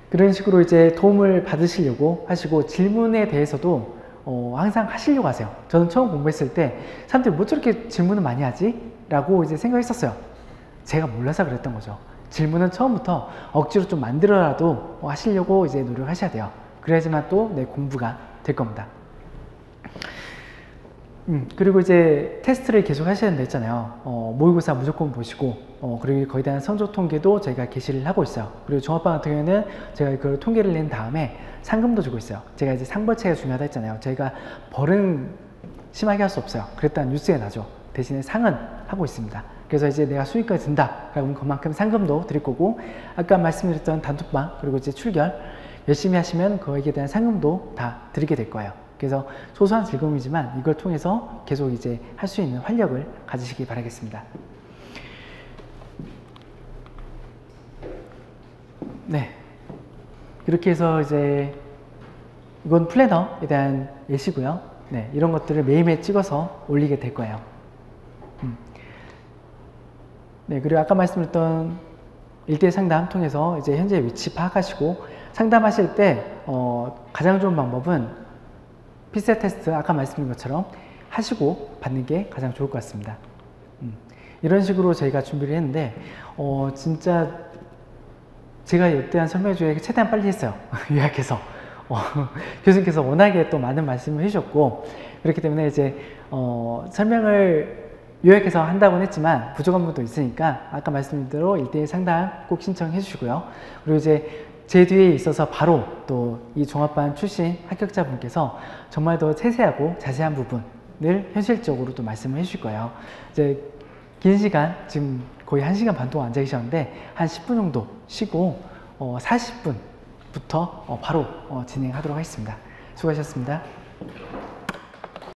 그런 식으로 이제 도움을 받으시려고 하시고, 질문에 대해서도 항상 하시려고 하세요. 저는 처음 공부했을 때 사람들이 뭐 저렇게 질문을 많이 하지? 라고 이제 생각했었어요. 제가 몰라서 그랬던 거죠. 질문은 처음부터 억지로 좀 만들어라도 하시려고 이제 노력하셔야 돼요. 그래야지만 또 내 공부가 될 겁니다. 그리고 이제 테스트를 계속 하셔야 된다 했잖아요. 모의고사 무조건 보시고, 그리고 거기에 대한 성적 통계도 저희가 게시를 하고 있어요. 그리고 종합반 같은 경우에는 제가 그걸 통계를 낸 다음에 상금도 주고 있어요. 제가 이제 상벌체가 중요하다 했잖아요. 저희가 벌은 심하게 할 수 없어요. 그랬다는 뉴스에 나죠. 대신에 상은 하고 있습니다. 그래서 이제 내가 수익까지 든다. 그러면 그만큼 상금도 드릴 거고, 아까 말씀드렸던 단톡방, 그리고 이제 출결, 열심히 하시면 거기에 대한 상금도 다 드리게 될 거예요. 그래서 소소한 즐거움이지만 이걸 통해서 계속 이제 할 수 있는 활력을 가지시기 바라겠습니다. 네. 이렇게 해서 이제 이건 플래너에 대한 예시고요. 네, 이런 것들을 매일매일 찍어서 올리게 될 거예요. 네, 그리고 아까 말씀드렸던 1대1 상담 통해서 이제 현재 위치 파악하시고 상담하실 때 가장 좋은 방법은 피셋 테스트 아까 말씀드린 것처럼 하시고 받는 게 가장 좋을 것 같습니다. 이런 식으로 저희가 준비를 했는데 진짜 제가 이때한 설명 중에 최대한 빨리 했어요. 요약해서 교수님께서 워낙에 또 많은 말씀을 해주셨고 그렇기 때문에 이제 설명을 요약해서 한다고는 했지만 부족한 부분도 있으니까 아까 말씀드린 대로 1대1 상담 꼭 신청해 주시고요. 그리고 이제 제 뒤에 있어서 바로 또 이 종합반 출신 합격자분께서 정말 더 세세하고 자세한 부분을 현실적으로 또 말씀을 해 주실 거예요. 이제 긴 시간 지금 거의 1시간 반 동안 앉아 계셨는데 한 10분 정도 쉬고 40분부터 바로 진행하도록 하겠습니다. 수고하셨습니다.